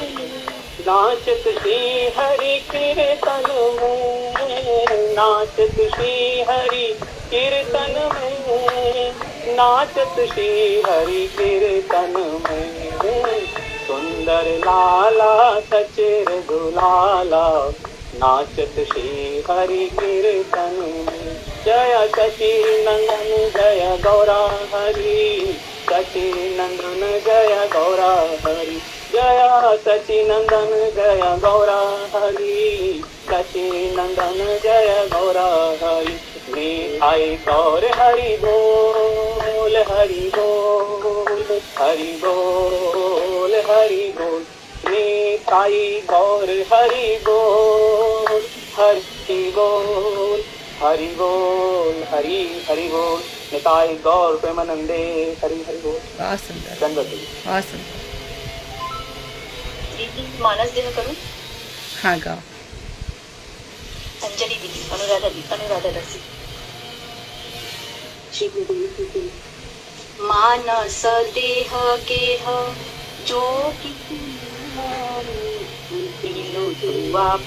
नाचत श्री हरि कीर्तन में, नाचत श्री हरि कीर्तन में, नाचत श्री हरि कीर्तन में। सुंदर लाला सचिर दुलाला, नाचत श्री हरि कीर्तन में। जय सची नंदन जय गौरा हरि, सची नंदन जय गौरा हरि, जय सची नंदन जय गौरा हरि, सची नंदन जय गौरा हरि। निताई गौर हरि बोल, हरि बोल, हरि बोल, हरि बोल। निताई गौर हरि बोल, हरि बोल, हरि बोल, हरि हरि बोल। निताई गौर प्रेमानंदे, हरि हरि बोल। बहुत सुंदर, दंडवत। बहुत सुंदर। दीदी मानस देह करूं? हाँ गाओ। अंजलि दीदी, अनुराधा दासी। मानस देह गेह जो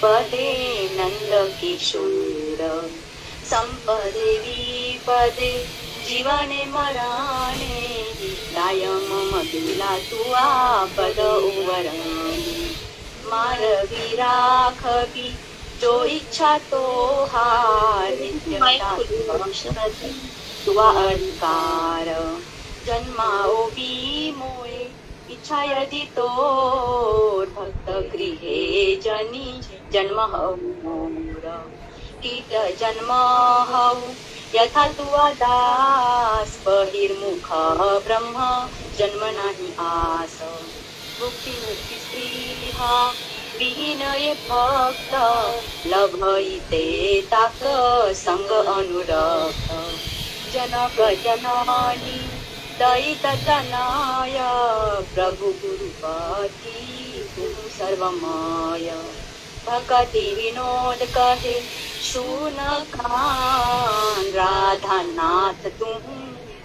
पदे नंद किशोर, संपदे विपदे जीवने मराणे, दाय मम तुला तुआ पद उवराणे। मारवी राखवी जो इच्छा तो हार, तुआ अधिकार। जन्माओ भी मोए इच्छा यदि तोर, भक्त गृहे जनी जन्म हऊ मोर। कीट जन्म हऊ यथा तुआ दास, बहिर्मुख ब्रह्म जन्म नाही आस। मुक्ति मुक्ति स्त्रीहा विहीन ये भक्त, लभईते ताक संग अनुरक्त। जनक जननी दयित तनय, प्रभु गुरुपति गुरु सर्वमय। भक्ति विनोद कहे सुन कान, राधा नाथ तुम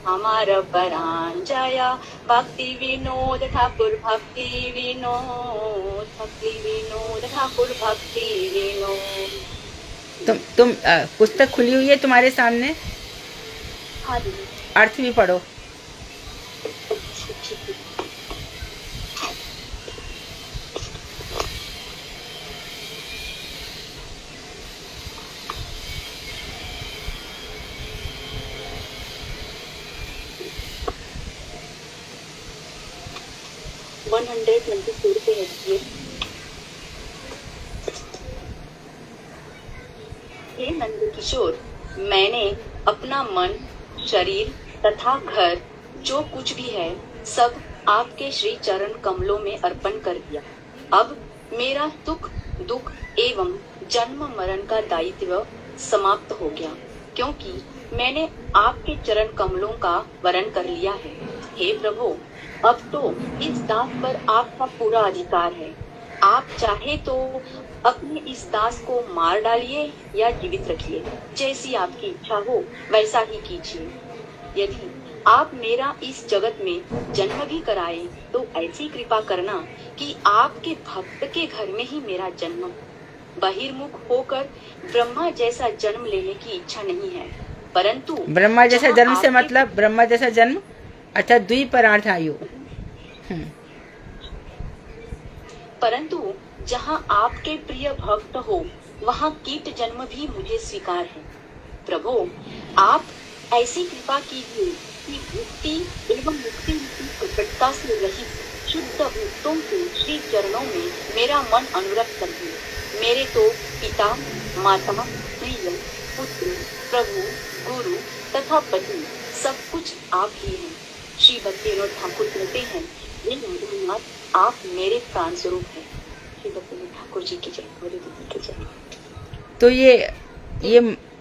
हमार परांजय भक्ति विनोद ठाकुर भक्ति विनोद ठाकुर भक्ति विनोद। तुम पुस्तक खुली हुई है तुम्हारे सामने, हाँ दीदी। अर्थ भी पढ़ो। पे है ये। हे नंद किशोर, मैंने अपना मन, शरीर तथा घर जो कुछ भी है सब आपके श्री चरण कमलों में अर्पण कर दिया। अब मेरा सुख दुख एवं जन्म मरण का दायित्व समाप्त हो गया, क्योंकि मैंने आपके चरण कमलों का वरण कर लिया है। हे प्रभु, अब तो इस दास पर आपका पूरा अधिकार है। आप चाहे तो अपने इस दास को मार डालिए या जीवित रखिए, जैसी आपकी इच्छा हो वैसा ही कीजिए। यदि आप मेरा इस जगत में जन्म भी कराए तो ऐसी कृपा करना कि आपके भक्त के घर में ही मेरा जन्म। बहिर्मुख होकर ब्रह्मा जैसा जन्म लेने की इच्छा नहीं है, परंतु ब्रह्मा जैसा जन्म से मतलब ब्रह्मा जैसा जन्म अर्थात द्विपरार्थ आयु। परंतु जहाँ आपके प्रिय भक्त हो वहाँ कीट जन्म भी मुझे स्वीकार है। प्रभु, आप ऐसी कृपा कीजिए कि मुक्ति एवं मुक्ति की कपटता से रहित शुद्ध भक्तों के श्री चरणों में मेरा मन अनुरक्त कर दिए। मेरे तो पिता, माता, प्रिय, पुत्र, प्रभु, गुरु तथा पति सब कुछ आप ही हैं। श्री भक्ति विनोद ठाकुर कहते हैं, ये नाथ आप मेरे प्राण स्वरूप हैं। श्री भक्ति विनोद ठाकुर जी की जय, मेरी दीदी की जय। तो ये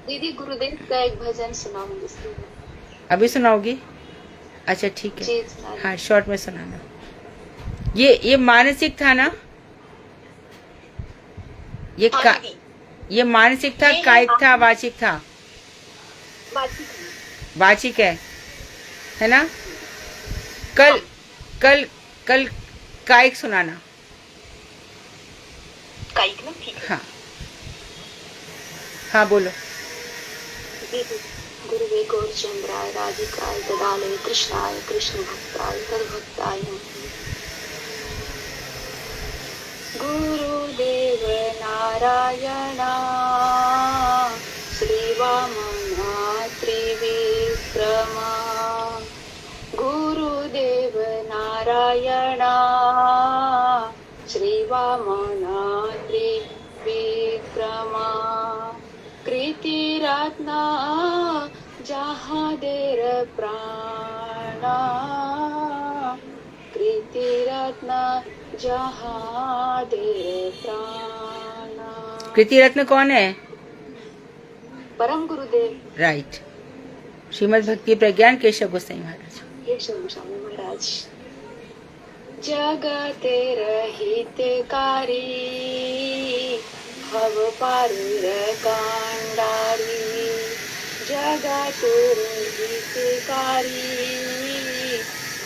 दीदी गुरुदेव का एक भजन सुनाऊंगी। अभी सुनाओगी? अच्छा ठीक है, हाँ शॉर्ट में सुनाना। ये मानसिक था ना? ये मानसिक था, कायिक था, वाचिक था? वाचिक है ना? कल कायिक सुनाना। कायिक ना? ठीक है। हाँ बोलो। गुरुवे गौरचंद्राय राधिकाय ददालय कृष्णाय कृष्ण भक्ताय तद्भक्ताय गुरुदेव नारायणा श्रीवामना त्रिविक्रमा गुरुदेव नारायणा श्रीवामना त्रिविक्रमा कृतिरत्ना जहादेर प्राणा कृतिरत्ना जहादेर प्राणा। कृतिरत्न कौन है? परम गुरुदेव। राइट, श्रीमद् भक्ति प्रज्ञान केशव गोसाई महाराज। केशव गोस्वामी महाराज। जगतेर हितकारी भव पारुर कांडारी जगतेर हितकारी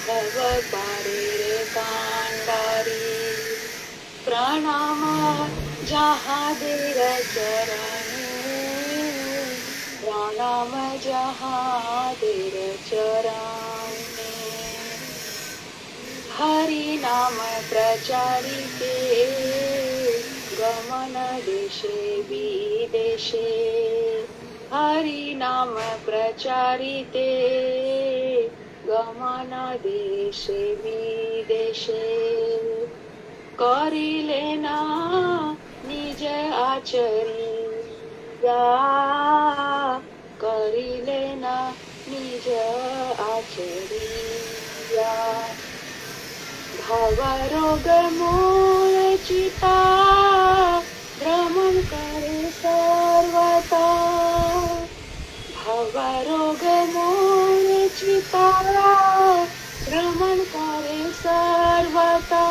भव पारुर कांडारी प्रणाम जहादेर चरण प्रणाम जहादेर चरण हरि नाम प्रचारिते गमन देशे विदेशे हरि नाम प्रचारिते गमन देशे विदेशे करिलेना निज आचरिया करिलेना निज आचरिया भवरोग मूलचिता भ्रमण करे सर्वता भवरोग मूलचिता भ्रमण करे सर्वता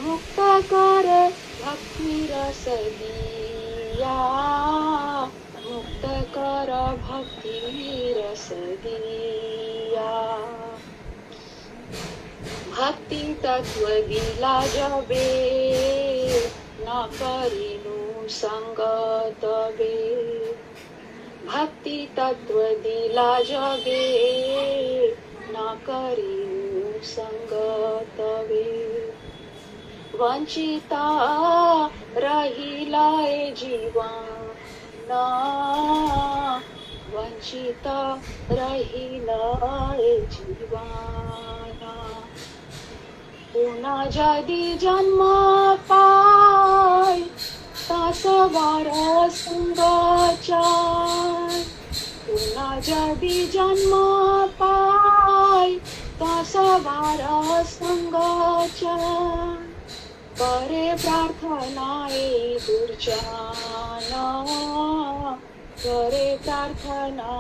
मुक्त करे भक्ति रस दिया मुक्त कर भक्ति रस दिया। भक्ति तत्व दिला जबे न करिनु संग तबे। भक्ति तत्व दिला जबे न करिनु संग तबे। वंचिता रहिला ए जीवन वंचिता रहिला ए जीवन। पुन्हा जदि जन्म पाय तास वार संगाचार। पुन्हा जदि जन्म पाय तास वार संगाचार। करे प्रार्थना ए दुर्जाना करे प्रार्थना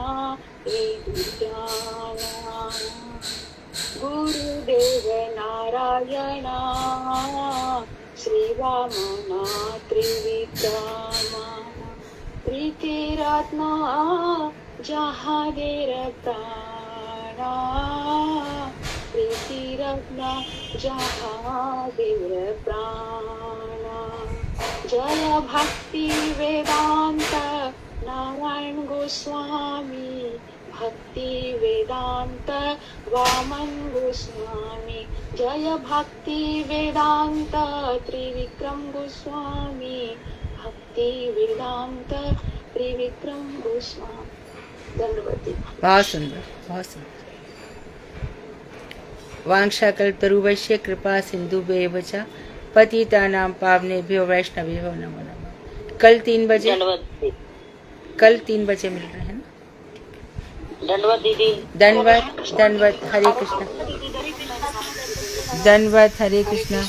ए दुर्जाना। गुरुदेव नारायणा श्री वामना त्रिविक्रमा। प्रीतिरत्ना जहादेर प्राणा। प्रीतिरत्ना जहादेर प्राणा। जय भक्ति वेदांत नारायण गोस्वामी। भक्ति वेदांत वामन गोस्वामी। जय भक्ति वेदांत त्रिविक्रम गोस्वामी। भक्ति वेदांत त्रिविक्रम गोस्वामी। धन्यवाद। बहुत सुंदर, बहुत सुंदर। वांछाकल्पतरुभ्यश्च कृपा सिंधुभ्येव च पतितानां पावनेभ्यो वैष्णवेभ्यो नमो नमः। कल 3 बजे मिल रहे हैं ना। धन्यवाद दीदी। धन्यवाद, धन्यवाद। हरे कृष्णा। धन्यवाद, हरे कृष्णा।